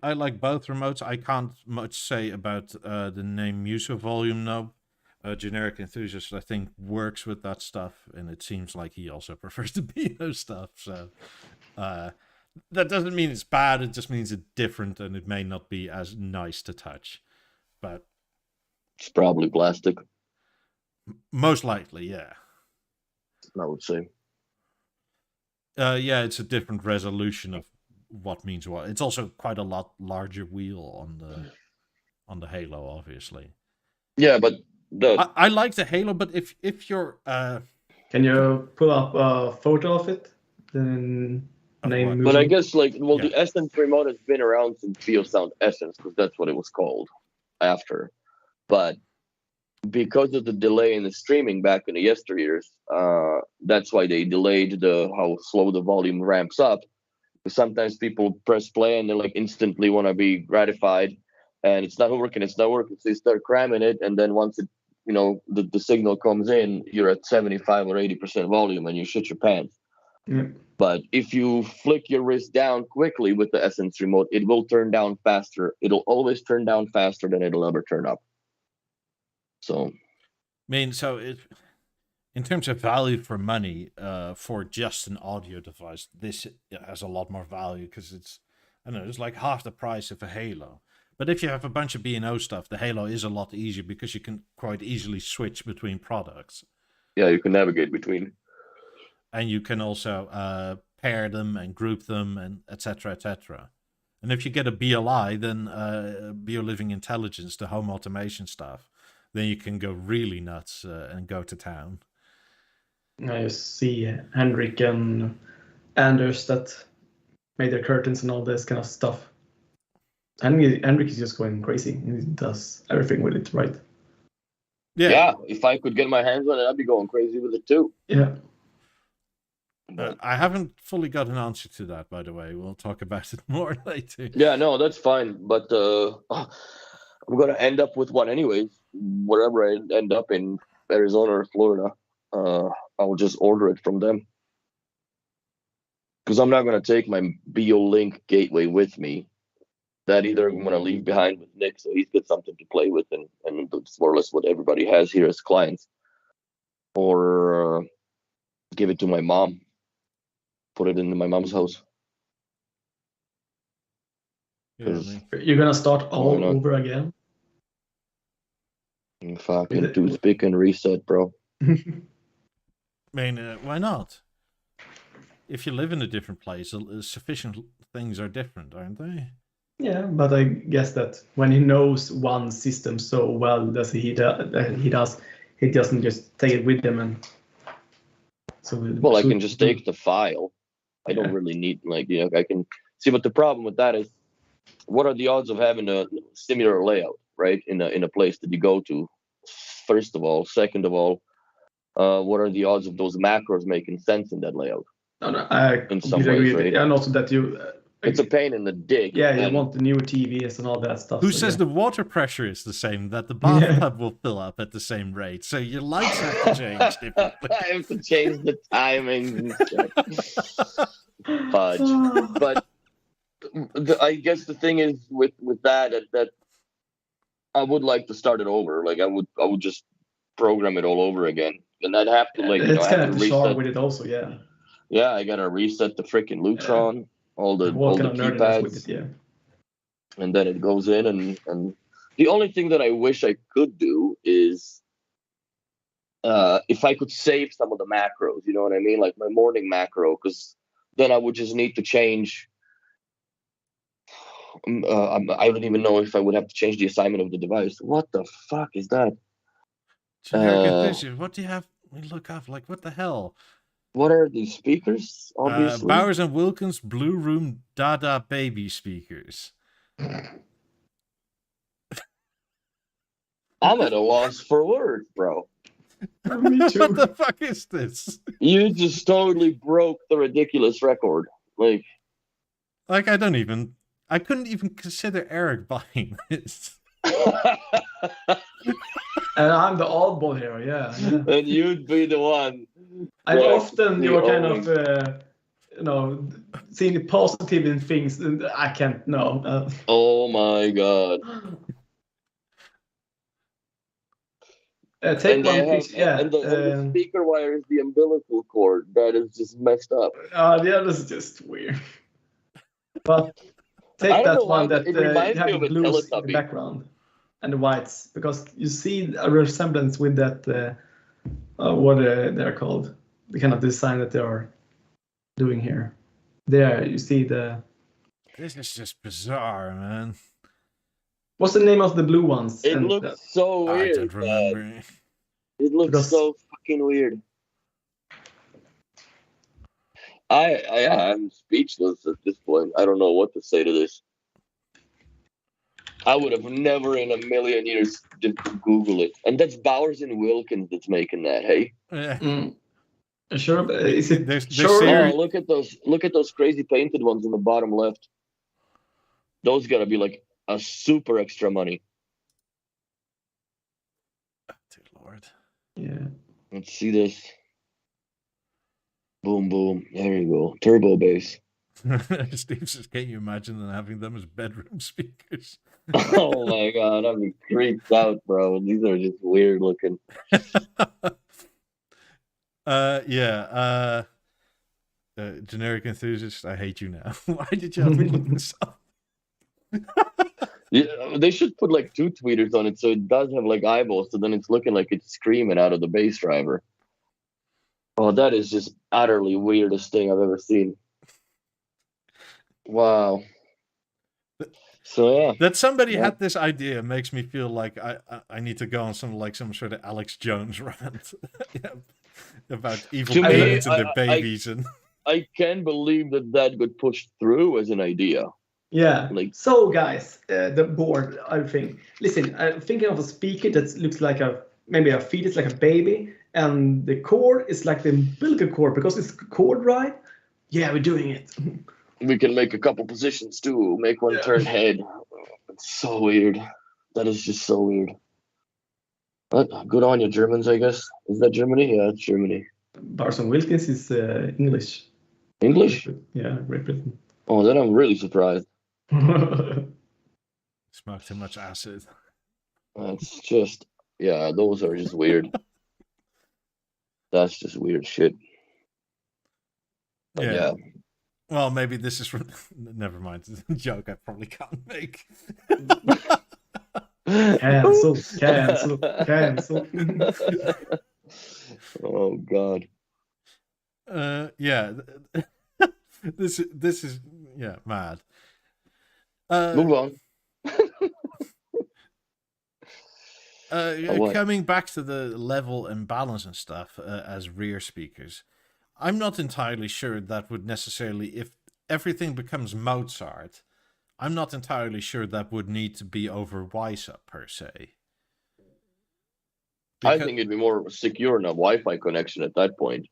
I like both remotes. I can't much say about the name Muso volume knob. Generic Enthusiast, I think, works with that stuff, and it seems like he also prefers the Beo stuff. So, that doesn't mean it's bad. It just means it's different, and it may not be as nice to touch. But it's probably plastic. Most likely, yeah. I would say. Yeah, it's a different resolution of what means what. It's also quite a lot larger wheel on the Halo, obviously. Yeah, but I like the Halo, but if you're can you pull up a photo of it? Then name. But I guess the Essence remote has been around since Beosound Essence, because that's what it was called after. But because of the delay in the streaming back in the yesteryears, that's why they delayed how slow the volume ramps up. Because sometimes people press play and they like instantly want to be gratified, and it's not working. So they start cramming it, and then once it, the signal comes in, you're at 75 or 80% volume, and you shit your pants. Yeah. But if you flick your wrist down quickly with the Essence remote, it will turn down faster. It'll always turn down faster than it'll ever turn up. So, I mean, in terms of value for money, for just an audio device, this has a lot more value, because it's like half the price of a Halo. But if you have a bunch of B&O stuff, the Halo is a lot easier, because you can quite easily switch between products. Yeah, you can navigate between. And you can also pair them and group them, and etc., etc. And if you get a BLI, then BioLiving Intelligence, the home automation stuff, then you can go really nuts and go to town. I see Henrik and Anders that made their curtains and all this kind of stuff. Henrik is just going crazy. He does everything with it, right? Yeah, if I could get my hands on it, I'd be going crazy with it too. Yeah. I haven't fully got an answer to that, by the way. We'll talk about it more later. Yeah, no, that's fine. But I'm going to end up with one anyways. Wherever I end up in Arizona or Florida, I'll just order it from them. because I'm not going to take my BeoLink gateway with me. That either I'm going to leave behind with Nick, so he's got something to play with, and it's more or less what everybody has here as clients, or give it to my mom, put it into my mom's house. Yeah, You're gonna start all not? over again. Fucking toothpick and reset, bro. I mean, why not? If you live in a different place, sufficient things are different, aren't they? Yeah, but I guess that when he knows one system so well, he doesn't just take it with him and. So well, I can just take the file. I don't really need, like, you know, I can see. But the problem with that is, what are the odds of having a similar layout, right, in a place that you go to? First of all, second of all, what are the odds of those macros making sense in that layout? No, I in some agree. ways, right? And also that you. It's a pain in the dick. Yeah, you want the newer TVs and all that stuff. Who says the water pressure is the same, that the bathtub will fill up at the same rate? So your lights have to change differently. I have to change the timing. Fudge. But I guess the thing is with that I would like to start it over. Like I would just program it all over again, and I'd have to it's kind of reset with it also. Yeah, I gotta reset the freaking Lutron. All the keypads with it, yeah. And then it goes in, and the only thing that I wish I could do is if I could save some of the macros, you know what I mean, like my morning macro, because then I would just need to change. I don't even know if I would have to change the assignment of the device. What the fuck is that? What do you have? We look up, like, what the hell? What are these speakers? Obviously, Bowers and Wilkins Blue Room Dada baby speakers. I'm at a loss for words, bro. Me too. What the fuck is this? You just totally broke the ridiculous record. Like I couldn't even consider ERIK buying this. And I'm the oddball here, yeah. And you'd be the one. And often you're kind of, seeing the positive in things, and I can't know. Oh my god. Take one picture, yeah. And the speaker wire is the umbilical cord. That is just messed up. Yeah, that's just weird. But take that one that have the blues in the background and the whites, because you see a resemblance with that, what they're called, the kind of design that they are doing here. There, you see the... This is just bizarre, man. What's the name of the blue ones? It looks so weird. I don't remember. It looks so fucking weird. I'm speechless at this point. I don't know what to say to this. I would have never in a million years just Google it. And that's Bowers and Wilkins that's making that, hey? Yeah. Sure, is it Oh, look at those crazy painted ones in the bottom left. Those gotta be like a super extra money. Dear Lord. Yeah. Let's see this. Boom, boom. There you go. Turbo bass. Steve says, can you imagine having them as bedroom speakers? Oh my god, I'm creeped out, bro. These are just weird looking. Generic enthusiast, I hate you now. Why did you have me look this up? Yeah, they should put like 2 tweeters on it so it does have like eyeballs, so then it's looking like it's screaming out of the bass driver. Oh, that is just utterly weirdest thing I've ever seen. Wow. So yeah, that somebody had this idea makes me feel like I need to go on some sort of Alex Jones rant about evil parents and their babies. I can't believe that got pushed through as an idea. Yeah. So guys, the board, I think. Listen, I'm thinking of a speaker that looks like maybe a fetus, like a baby, and the cord is like the umbilical cord because it's cord, right? Yeah, we're doing it. We can make a couple positions too. Make one turn head. It's so weird. That is just so weird. But good on you, Germans, I guess. Is that Germany? Yeah, it's Germany. Bowers and Wilkins is English. English? Yeah, Great Britain. Oh, then I'm really surprised. Smoked too much acid. That's just, yeah, those are just weird. That's just weird shit. But yeah. Well, maybe this is from. Never mind. It's a joke I probably can't make. Cancel, cancel, cancel. Oh God. Yeah. This is mad. Move on. Coming back to the level and balance and stuff as rear speakers, I'm not entirely sure that would necessarily, if everything becomes Mozart, I'm not entirely sure that would need to be over WISA per se. I think it'd be more secure in a Wi-Fi connection at that point.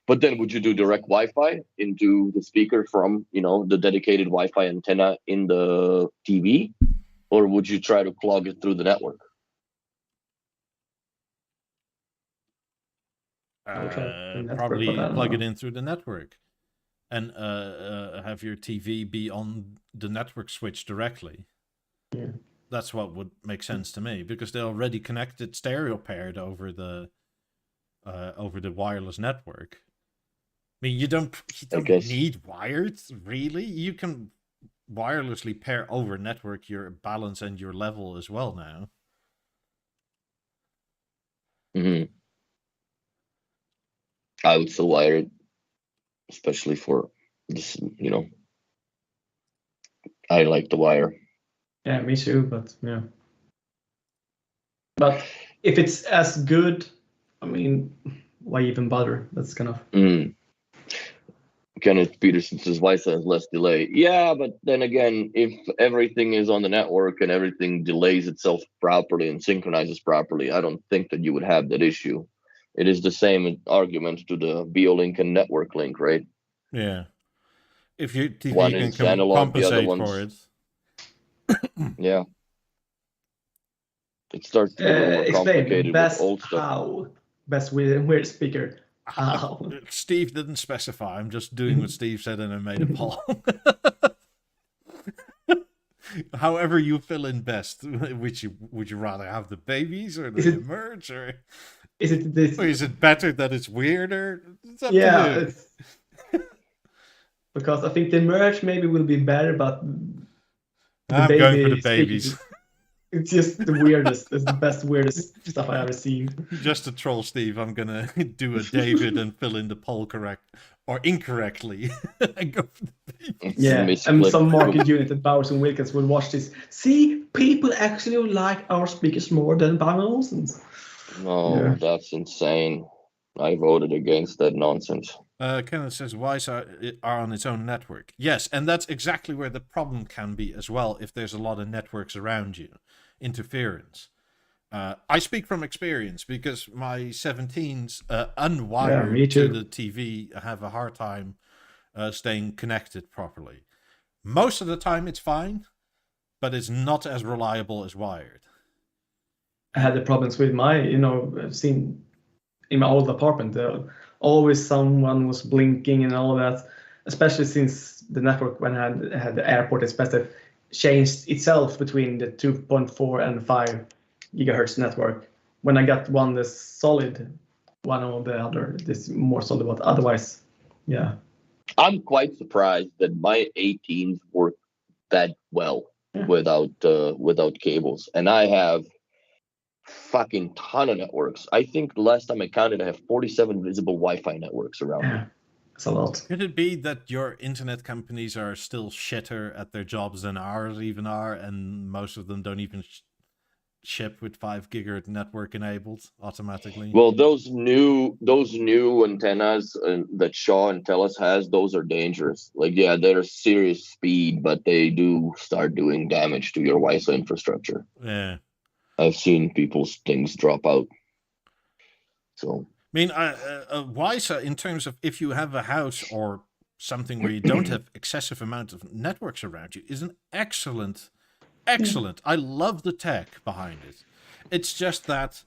But then would you do direct Wi-Fi into the speaker from, the dedicated Wi-Fi antenna in the TV? Or would you try to plug it through the network? Probably plug it in through the network and have your TV be on the network switch directly. Yeah. That's what would make sense to me, because they're already connected stereo paired over the wireless network. I mean, you don't need wired, really. You can wirelessly pair over network your balance and your level as well now. Mm-hmm. I would still wire it, especially for this, I like the wire. Yeah, me too, but yeah. But if it's as good, I mean, why even bother? That's kind of... Kenneth Peterson says WISA has less delay. Yeah, but then again, if everything is on the network and everything delays itself properly and synchronizes properly, I don't think that you would have that issue. It is the same argument to the BeoLink and network link, right? Yeah. If your TV one can is analog, compensate the other one's for it. Yeah. It starts to get a little more complicated with old stuff. How? Best weird speaker. How? Steve didn't specify. I'm just doing what Steve said and I made a poll. However you fill in best. Would you rather have the babies or the merge, or is it this? Or is it better that it's weirder? It's up to you. Because I think the merge maybe will be better, but I'm going for the babies. It's just the weirdest. It's the best weirdest stuff I've ever seen. Just to troll Steve, I'm gonna do a David and fill in the poll correct or incorrectly and go for the babies. Yeah, and some market unit at Bowers and Wilkins will watch this. See, people actually like our speakers more than Bang & Olufsen's. No, that's insane. I voted against that nonsense. Kenneth says WISA are on its own network. Yes, and that's exactly where the problem can be as well, if there's a lot of networks around you. Interference. I speak from experience because my 17s unwired to the TV have a hard time staying connected properly. Most of the time it's fine, but it's not as reliable as wired. I had the problems with my, I've seen in my old apartment, always someone was blinking and all that, especially since the network, when I had the airport expressive, changed itself between the 2.4 and 5 gigahertz network. When I got one that's solid, one or the other, this more solid, but otherwise, yeah. I'm quite surprised that my 18s work that well without cables, and I have fucking ton of networks. I think the last time I counted, I have 47 visible Wi-Fi networks around me. That's a lot. Could it be that your internet companies are still shitter at their jobs than ours even are, and most of them don't even ship with 5 gigahertz network enabled automatically? Well, those new antennas that Shaw and Telus has, those are dangerous. Like, yeah, they're serious speed, but they do start doing damage to your WISA infrastructure. Yeah. I've seen people's things drop out. So, I mean, WISA, in terms of if you have a house or something where you don't have excessive amount of networks around you, is an excellent. I love the tech behind it. It's just that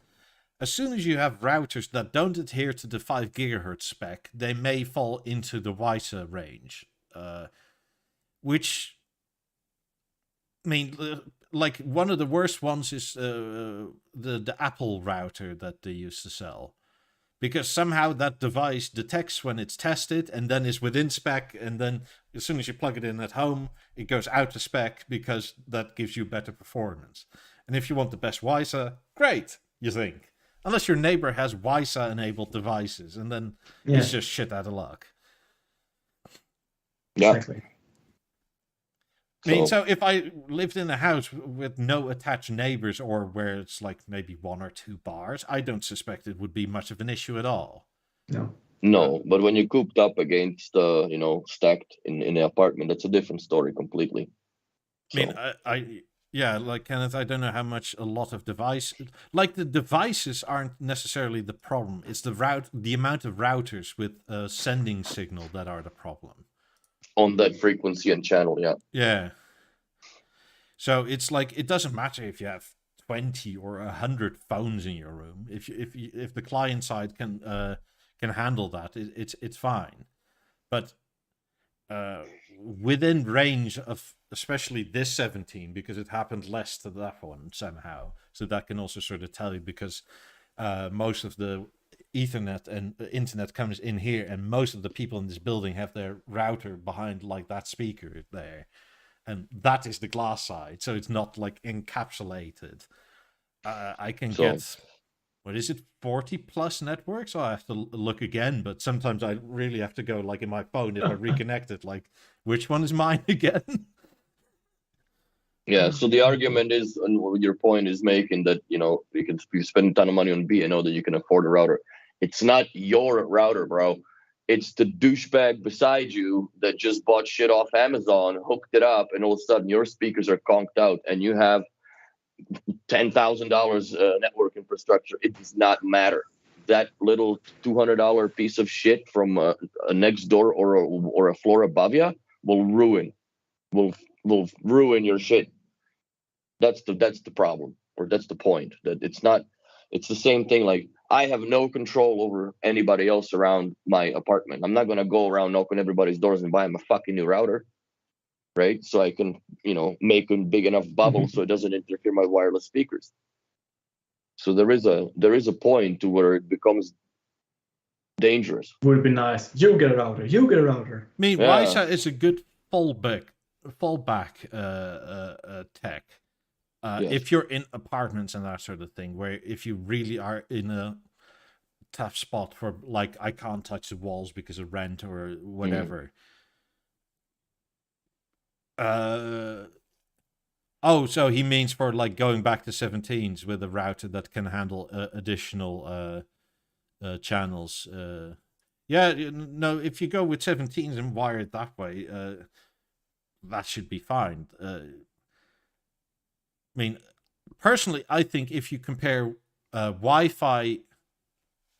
as soon as you have routers that don't adhere to the 5 gigahertz spec, they may fall into the WISA range, which, I mean, like one of the worst ones is the Apple router that they used to sell. Because somehow that device detects when it's tested and then is within spec, and then as soon as you plug it in at home, it goes out of spec because that gives you better performance. And if you want the best WISA, great, you think. Unless your neighbor has WISA-enabled devices, and then it's just shit out of luck. Yeah. Exactly. I mean, so if I lived in a house with no attached neighbors, or where it's like maybe 1 or 2 bars, I don't suspect it would be much of an issue at all. No, but when you're cooped up against, stacked in the apartment, that's a different story completely. So. I mean, yeah, like Kenneth, I don't know how much a lot of like the devices aren't necessarily the problem. It's the amount of routers with a sending signal that are the problem. On that frequency and channel, yeah. Yeah. So it's like, it doesn't matter if you have 20 or 100 phones in your room. If the client side can handle that, it's fine. But within range of especially this 17, because it happened less to that one somehow. So that can also sort of tell you, because most of the Ethernet and internet comes in here, and most of the people in this building have their router behind like that speaker there, and that is the glass side, so it's not like encapsulated. I can get, what is it, 40 plus networks? So I have to look again, but sometimes I really have to go like in my phone if I reconnect it, like which one is mine again? Yeah, so the argument is, and what your point is making, that you spend a ton of money on B&O that you can afford a router. It's not your router, bro. It's the douchebag beside you that just bought shit off Amazon, hooked it up, and all of a sudden your speakers are conked out, and you have $10,000 network infrastructure. It does not matter. That little $200 piece of shit from a next door or a floor above you will ruin your shit. That's the problem, or that's the point. That it's the same thing. Like, I have no control over anybody else around my apartment. I'm not going to go around knocking everybody's doors and buy them a fucking new router, right? So I can, make a big enough bubble so it doesn't interfere my wireless speakers. So there is a point to where it becomes dangerous. Would be nice. You get a router. I mean, Yeah. WISA is a good fallback tech. Yes. If you're in apartments and that sort of thing, where if you really are in a tough spot for, like, I can't touch the walls because of rent or whatever. So he means for like going back to 17s with a router that can handle additional channels. No, if you go with 17s and wire it that way, that should be fine. I mean, personally, I think if you compare Wi-Fi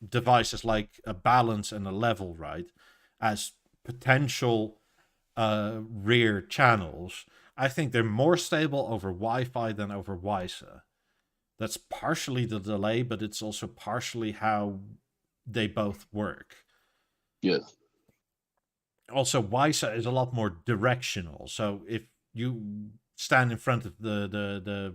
devices like a balance and a level, right, as potential rear channels, I think they're more stable over Wi-Fi than over WISA. That's partially the delay, but it's also partially how they both work. Yes. Also, WISA is a lot more directional. So if you stand in front of the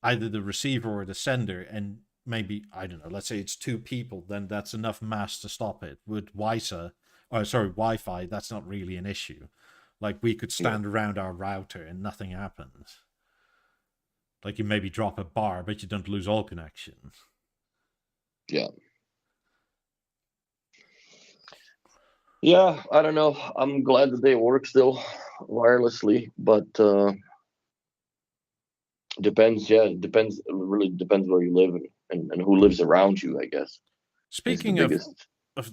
either the receiver or the sender, and maybe, I don't know, let's say it's 2 people, then that's enough mass to stop it. With Wi-Fi, that's not really an issue. Like, we could stand around our router and nothing happens. Like, you maybe drop a bar, but you don't lose all connections. Yeah. Yeah, I don't know. I'm glad that they work still wirelessly, but depends. Yeah, it depends. It really depends where you live and who lives around you, I guess. Speaking of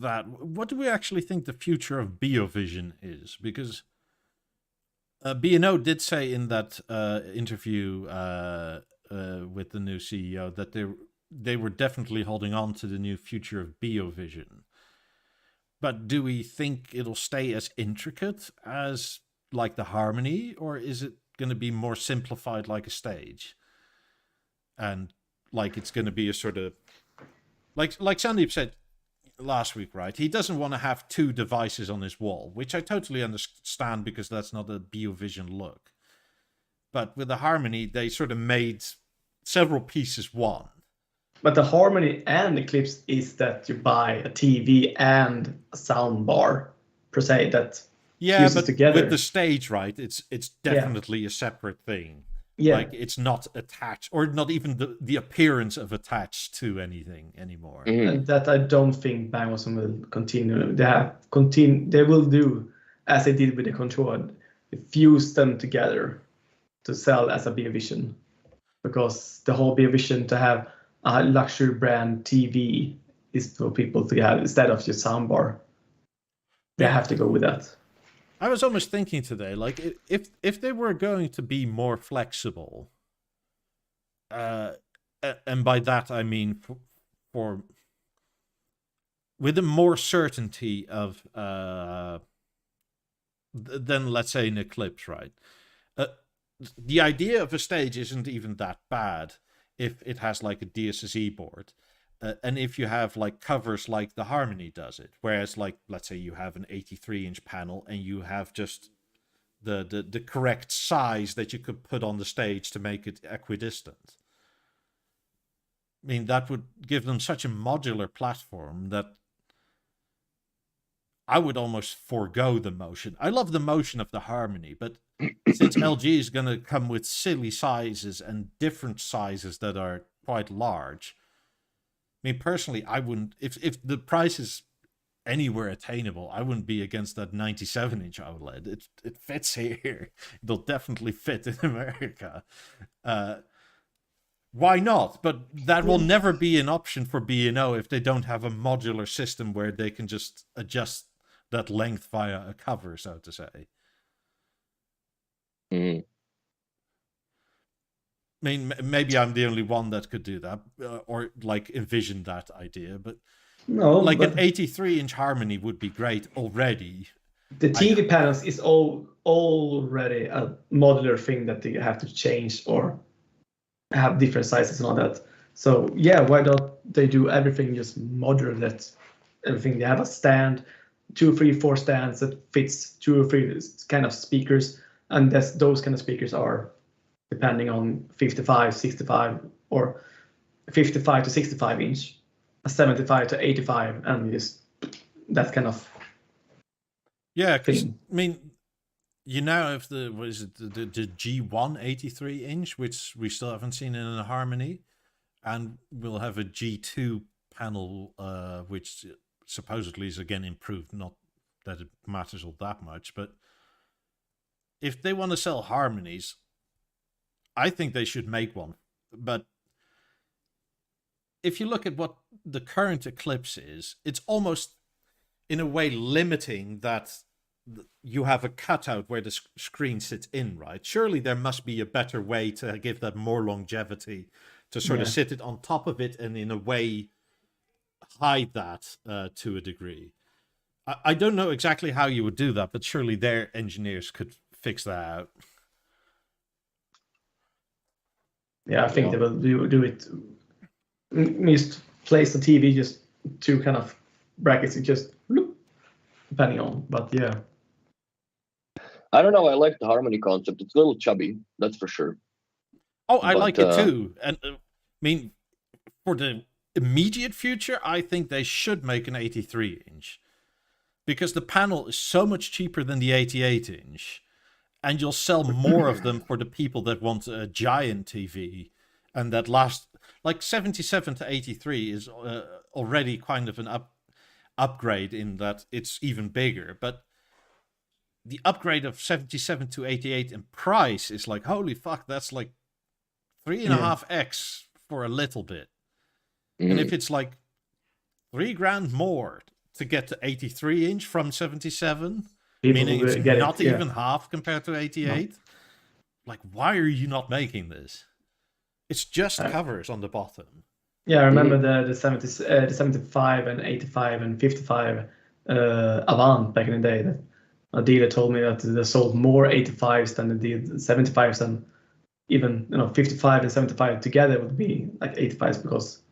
that, what do we actually think the future of Beovision is? Because B&O did say in that interview with the new CEO that they were definitely holding on to the new future of Beovision. But do we think it'll stay as intricate as like the Harmony, or is it going to be more simplified like a stage? And like it's going to be a sort of like Sandeep said last week, right? He doesn't want to have 2 devices on his wall, which I totally understand because that's not a Beovision look. But with the Harmony, they sort of made several pieces one. But the Harmony and Eclipse is that you buy a TV and a sound bar per se that fuses together. With the stage, right? It's definitely a separate thing. Yeah. Like it's not attached, or not even the appearance of attached to anything anymore. And that I don't think Beosound will continue. They will do as they did with the controller, fuse them together to sell as a Beovision, because the whole Beovision to have a luxury brand TV is for people to have instead of just soundbar. They have to go with that. I was almost thinking today, like if they were going to be more flexible, and by that I mean for with a more certainty of than let's say an Eclipse, right? The idea of a stage isn't even that bad if it has like a DSSE board. And if you have like covers like the Harmony does it, whereas like let's say you have an 83-inch panel and you have just the correct size that you could put on the stage to make it equidistant. I mean, that would give them such a modular platform that I would almost forego the motion. I love the motion of the Harmony, but since LG is going to come with silly sizes and different sizes that are quite large, I mean, personally, I wouldn't, if the price is anywhere attainable, I wouldn't be against that 97-inch OLED. It fits here. It'll definitely fit in America. Why not? But that will never be an option for B&O if they don't have a modular system where they can just adjust that length via a cover, so to say. I mean, maybe I'm the only one that could do that, or like envision that idea. But no, like an 83-inch Harmony would be great already. The TV panels is already a modular thing that they have to change or have different sizes and all that. So yeah, why don't they do everything just modular? That everything they have a stand, 2, 3, 4 stands that fits 2 or 3 kind of speakers, and those kind of speakers are depending on 55, 65, or 55 to 65 inch, a 75 to 85, and just that kind of because thing. I mean, you now have the G1 83-inch, which we still haven't seen in a Harmony, and we'll have a G2 panel, which supposedly is again improved. Not that it matters all that much, but if they want to sell Harmonies, I think they should make one. But if you look at what the current Eclipse is, it's almost in a way limiting that you have a cutout where the screen sits in, right? Surely there must be a better way to give that more longevity, to sort of sit it on top of it and in a way hide that to a degree. I don't know exactly how you would do that, but surely their engineers could fix that out. Yeah, I think they will do it. Just place the TV, just 2 kind of brackets, and just depending on. But yeah, I don't know. I like the Harmony concept. It's a little chubby, that's for sure. Oh, I like it too. And I mean, for the immediate future, I think they should make an 83-inch, because the panel is so much cheaper than the 88-inch. And you'll sell more of them for the people that want a giant TV. And that last, like 77 to 83 is already kind of an upgrade in that it's even bigger. But the upgrade of 77 to 88 in price is like, holy fuck, that's like 3.5x for a little bit. And if it's like $3,000 more to get to 83-inch from 77... meaning it's not even half compared to 88. No. Like, why are you not making this? It's just covers on the bottom. Yeah, I remember the 75 and 85 and 55 Avant back in the day. That a dealer told me that they sold more 85s than they did 75s, and even 55 and 75 together would be like 85s, because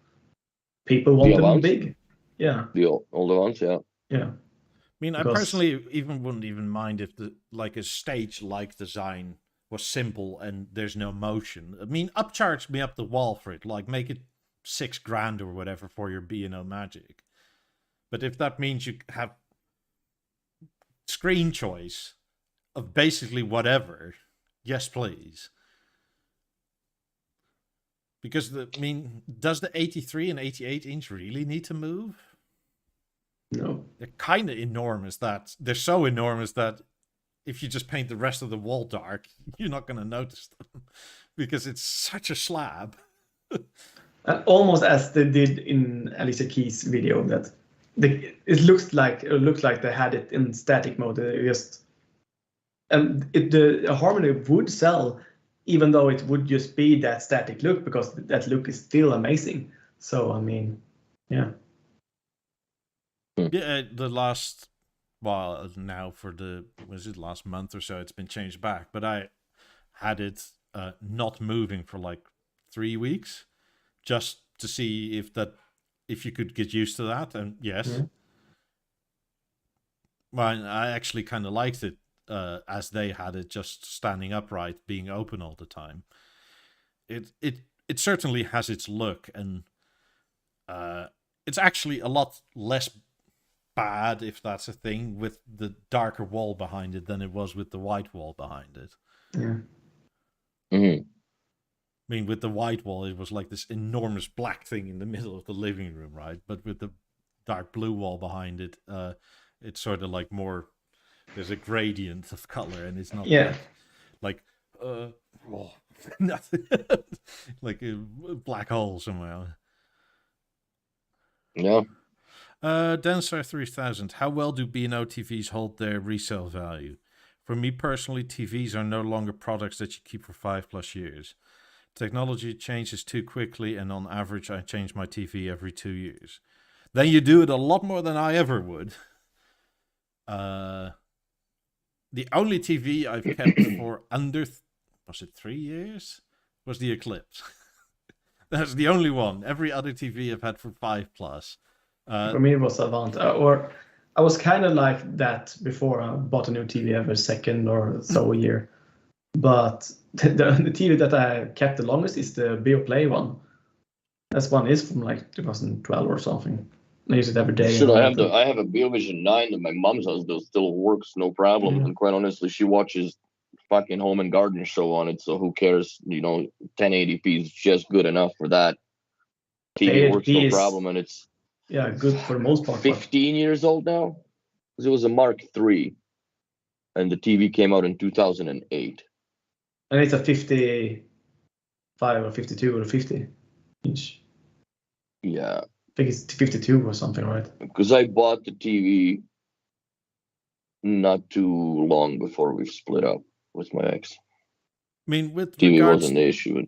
people want them ones? big. Yeah, The older ones, yeah. yeah. I mean, I Because- personally even wouldn't even mind if the like a stage-like design was simple and there's no motion. I mean, upcharge me up the wall for it. Like, make it $6,000 or whatever for your B&O Magic. But if that means you have screen choice of basically whatever, yes, please. Because does the 83 and 88 inch really need to move? No. They're kind of enormous. They're so enormous that if you just paint the rest of the wall dark, you're not going to notice them because it's such a slab. And almost as they did in Alicia Keys' video, that it looks like they had it in static mode. The harmony would sell, even though it would just be that static look, because that look is still amazing. So I mean, yeah. Yeah, the last, well, now for last month or so, it's been changed back. But I had it not moving for like 3 weeks, just to see if you could get used to that. And yes, well, I actually kind of liked it as they had it, just standing upright, being open all the time. It certainly has its look, and it's actually a lot less bad, if that's a thing, with the darker wall behind it than it was with the white wall behind it. Yeah. Mm-hmm. I mean, with the white wall, it was like this enormous black thing in the middle of the living room, right? But with the dark blue wall behind it, it's sort of like more, there's a gradient of color, and it's not like nothing, like a black hole somewhere. Yeah. Densar 3000, how well do B&O TVs hold their resale value? For me personally, TVs are no longer products that you keep for 5+ years. Technology changes too quickly, and on average, I change my TV every 2 years. Then you do it a lot more than I ever would. The only TV I've kept for under, was it 3 years? Was the Eclipse. That's the only one. Every other TV I've had for 5+. For me, it was Avant. Or I was kind of like that before I bought a new TV every second or so a year. But the TV that I kept the longest is the BeoPlay one. That one is from like 2012 or something. I use it every day. I have a Beovision 9 at my mom's house that still works, no problem. Yeah. And quite honestly, she watches fucking Home and Garden show on it, so who cares? 1080p is just good enough for that. TV works no problem, and it's good for the most part. 15 years old now, because it was a Mark III, and the TV came out in 2008. And it's a 55 or 52 or 50 inch. Yeah. I think it's 52 or something, right? Because I bought the TV not too long before we split up with my ex. I mean, with TV regards, wasn't the issue.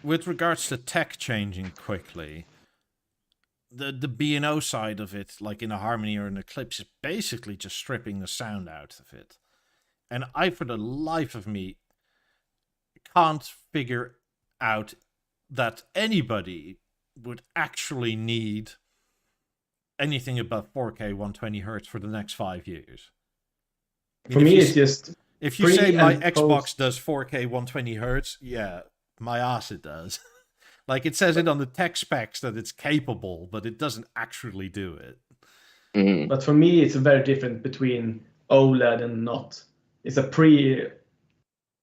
With regards to tech changing quickly, the B&O side of it, like in a Harmony or an Eclipse, is basically just stripping the sound out of it. And I, for the life of me, can't figure out that anybody would actually need anything above 4K 120 hertz for the next 5 years. For me, it's just... If you say my Xbox does 4K 120 hertz, yeah, my ass it does. Like, it says it on the tech specs that it's capable, but it doesn't actually do it. Mm-hmm. But for me, it's very different between OLED and not. It's a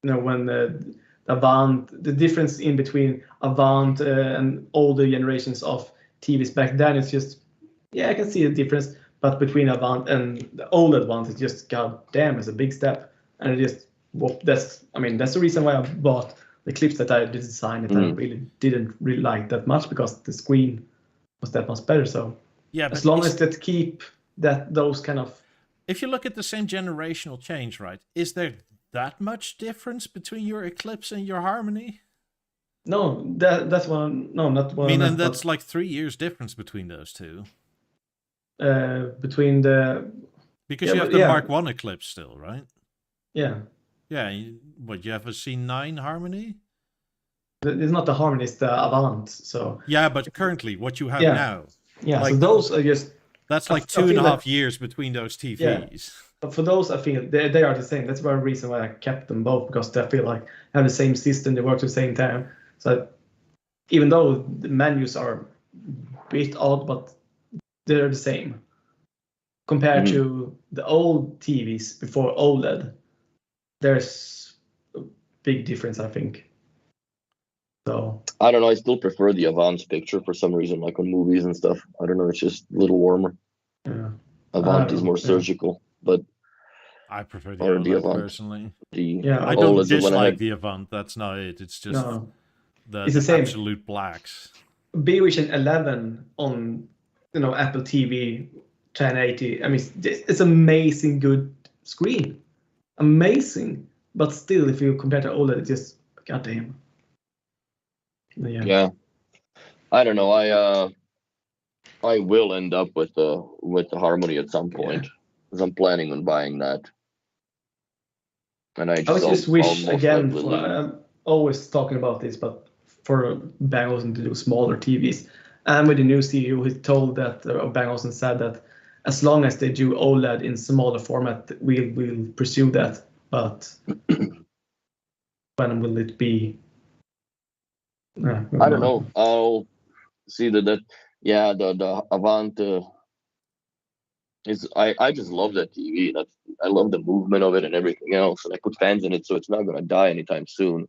when the Avant, the difference in between Avant and older generations of TVs back then, it's just, I can see the difference. But between Avant and the OLED ones, it's just, god damn, it's a big step. And it just, that's the reason why I bought the clips that I designed that I didn't really like that much, because the screen was that much better. So as long as that keep those kind of... If you look at the same generational change, right, is there that much difference between your Eclipse and your Harmony? No, that's one. No, not one. I mean, and that's like 3 years difference between those two. Between the... Because you have the Mark I Eclipse still, right? Yeah. Yeah, you have a C9 Harmony? It's not the Harmony, it's the Avant, so... Yeah, but currently, what you have now. Yeah, Like, so those are just that's I like feel 2.5 like- years between those Yeah. TVs. But for those, I feel they are the same. That's one reason why I kept them both, because I feel like they have the same system, they work at the same time. So even though the menus are a bit odd, but they're the same compared to the old TVs before OLED. There's a big difference, I think. So I don't know. I still prefer the Avant's picture for some reason, like on movies and stuff. I don't know. It's just a little warmer. yeah, Avant is more surgical, but I prefer the or the OLED Avant. personally. Yeah, I OLED don't is the one I dislike had. the Avant. That's not it. It's just no, the it's the same. absolute blacks. Beovision 11 on Apple TV 1080. I mean, it's amazing good screen, amazing. But still, if you compare to OLED, it's just goddamn. Yeah. I don't know. I will end up with the Harmony at some point, because I'm planning on buying that. And I just wish almost again. likely leave. I'm always talking about this, but for Bangolufsen to do smaller TVs, and with the new CEO, he told that Bangolufsen said that as long as they do OLED in smaller format, we'll pursue that. But when will it be? I don't know. I'll see that. Yeah, the Avant is. I just love that TV. I love the movement of it and everything else. And I put fans in it, so it's not gonna die anytime soon.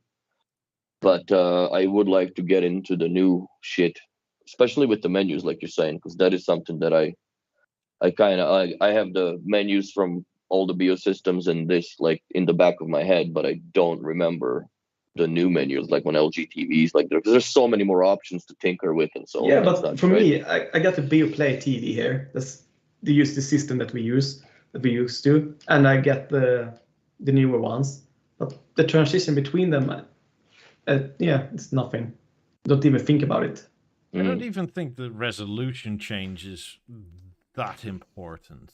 But I would like to get into the new shit, especially with the menus, like you're saying, because that is something that I have the menus from all the Bio systems and this like in the back of my head, but I don't remember the new menus, like on LG TVs. Like there's so many more options to tinker with and so on. Yeah, but for me, I got the BeoPlay TV here. They use the system that we used to, and I get the newer ones. But the transition between them, it's nothing. Don't even think about it. I don't even think the resolution change is that important.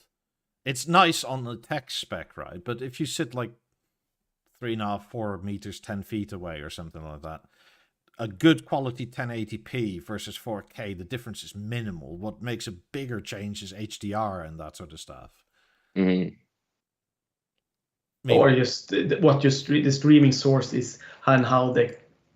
It's nice on the text spec, right? But if you sit like 3.5, 4 meters, 10 feet away or something like that, a good quality 1080p versus 4K, the difference is minimal. What makes a bigger change is HDR and that sort of stuff. Mm-hmm. Or just what the streaming source is and how they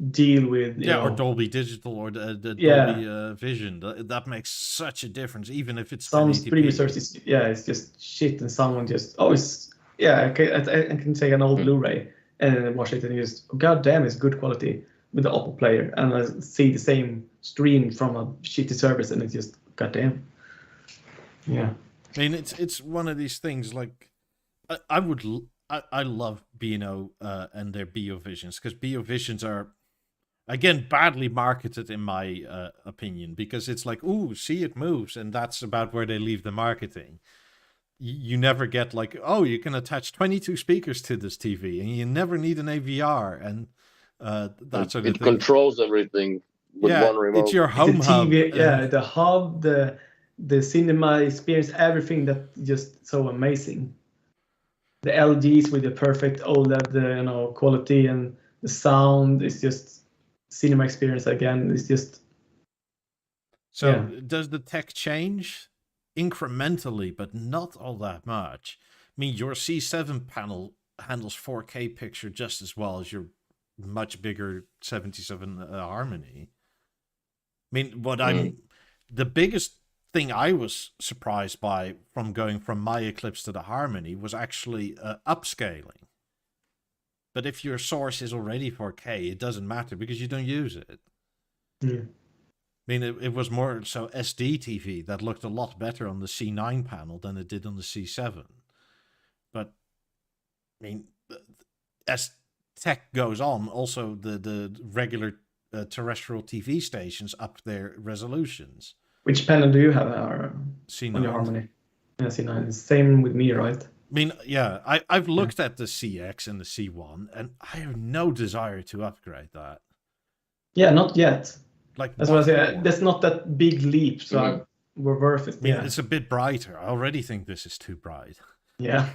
deal with or Dolby Digital or the Dolby Vision. That makes such a difference, even if it's some 1080p. streaming source is it's just shit, and someone just I can take an old Blu-ray and watch it and just god damn, it's good quality with the Oppo player, and I see the same stream from a shitty service and it's just god damn. Yeah, I mean it's one of these things like I love Beano and their Beovisions, because Beovisions are, again, badly marketed in my opinion, because it's like, ooh, see, it moves, and that's about where they leave the marketing. You never get like, oh, you can attach 22 speakers to this TV, and you never need an AVR, and that sort of thing. It controls everything with one remote. It's your home the hub. TV, the hub, the cinema experience, everything that just so amazing. The LGs with the perfect OLED, quality, and the sound is just cinema experience again. It's just. So does the tech change? Incrementally, but not all that much. I mean, your C7 panel handles 4K picture just as well as your much bigger 77 Harmony. I mean, the biggest thing I was surprised by from going from my Eclipse to the Harmony was actually upscaling. But if your source is already 4K, it doesn't matter because you don't use it. Yeah. I mean, it was more so SD TV that looked a lot better on the C9 panel than it did on the C7. But, I mean, as tech goes on, also the regular terrestrial TV stations up their resolutions. Which panel do you have C9. on your Harmony? Yeah, C9. Same with me, right? I mean, yeah, I've looked at the CX and the C1, and I have no desire to upgrade that. Yeah, not yet. Like, that's what I say. That's not that big leap, so we're worth it. I mean, it's a bit brighter. I already think this is too bright. Yeah.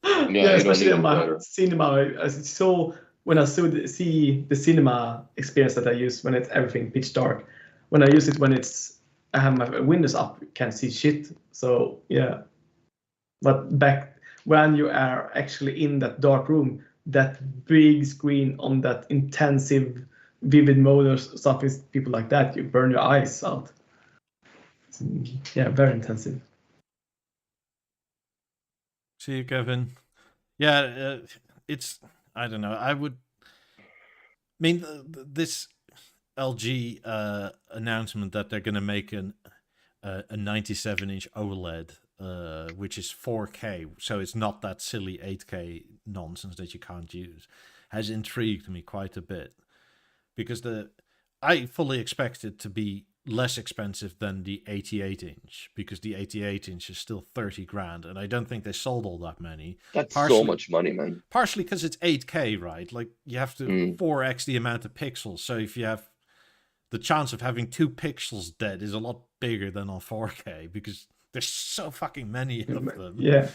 Especially in my cinema. So when I see the cinema experience that I use when it's everything pitch dark, when I use it when it's I have my windows up, can't see shit. So yeah, but back when you are actually in that dark room, that big screen on that intensive vivid mode or something, people like that, you burn your eyes out. Yeah, very intensive. See you, Kevin. Yeah, it's, I don't know. I mean, this LG announcement that they're going to make a 97-inch OLED, which is 4K, so it's not that silly 8K nonsense that you can't use, has intrigued me quite a bit. Because I fully expect it to be less expensive than the 88-inch, because the 88-inch is still 30 grand, and I don't think they sold all that many. That's so much money, man. Partially because it's 8K, right? Like, you have to 4x the amount of pixels, so if you have the chance of having 2 pixels dead is a lot bigger than on 4K, because there's so fucking many of them. Yeah.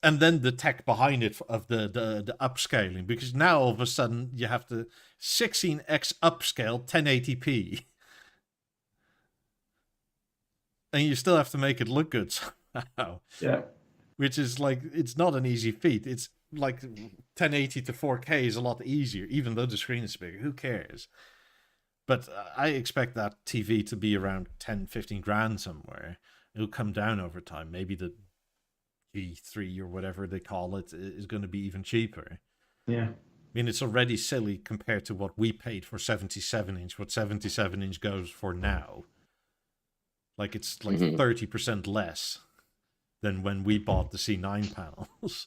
And then the tech behind it of the upscaling, because now all of a sudden you have the 16x upscale 1080p. And you still have to make it look good somehow. Yeah. Which is like, it's not an easy feat. It's like 1080 to 4K is a lot easier, even though the screen is bigger. Who cares? But I expect that TV to be around 10, 15 grand somewhere. It'll come down over time. Maybe the G3 or whatever they call it is going to be even cheaper. Yeah. I mean, it's already silly compared to what we paid for 77-inch, what 77-inch goes for now. Like, it's like 30% less than when we bought the C9 panels.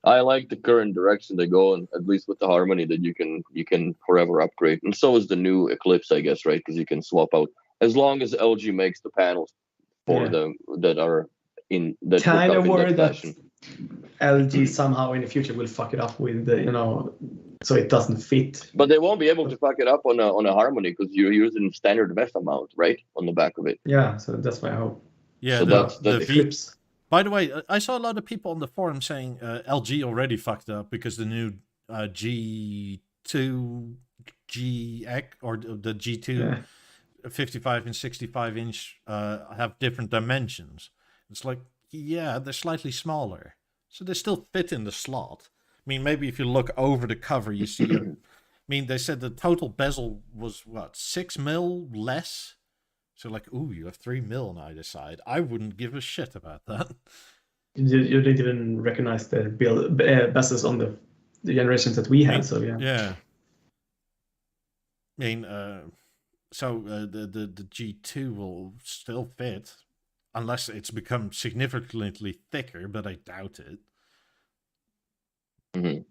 I like the current direction they go, and at least with the Harmony, that you can forever upgrade. And so is the new Eclipse, I guess, right? Because you can swap out, as long as LG makes the panels for them that are in that. Kind of worried that LG somehow in the future will fuck it up with the, so it doesn't fit. But they won't be able to fuck it up on a Harmony, because you're using standard VESA mount, right, on the back of it. Yeah, so that's my hope. Yeah, so that's the Eclipse. By the way, I saw a lot of people on the forum saying LG already fucked up because the new G2 GX or the G2 55 and 65 inch have different dimensions. It's like, yeah, they're slightly smaller, so they still fit in the slot. I mean, maybe if you look over the cover, you see. I mean, they said the total bezel was what, 6 mil less. So like, ooh, you have 3 mil on either side. I wouldn't give a shit about that. You didn't even recognize the bezels on the generations that we had. So yeah. Yeah. I mean, so the G2 will still fit, unless it's become significantly thicker, but I doubt it. Mm-hmm.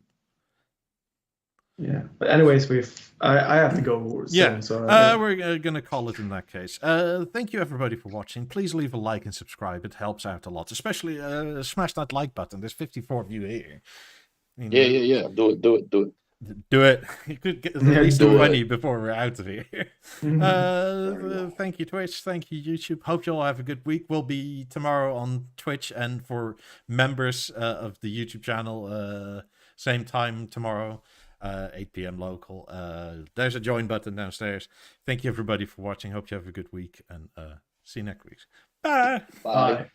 Yeah, but anyways, I have to go soon. Yeah, so we're gonna call it in that case. Thank you everybody for watching. Please leave a like and subscribe. It helps out a lot. Especially smash that like button. There's 54 of you here. Yeah. Do it. Do it. You could get at least 20 before we're out of here. Thank you, Twitch. Thank you, YouTube. Hope you all have a good week. We'll be tomorrow on Twitch, and for members of the YouTube channel, same time tomorrow. 8 p.m. local. There's a join button downstairs. Thank you everybody for watching. Hope you have a good week, and see you next week. Bye. Bye.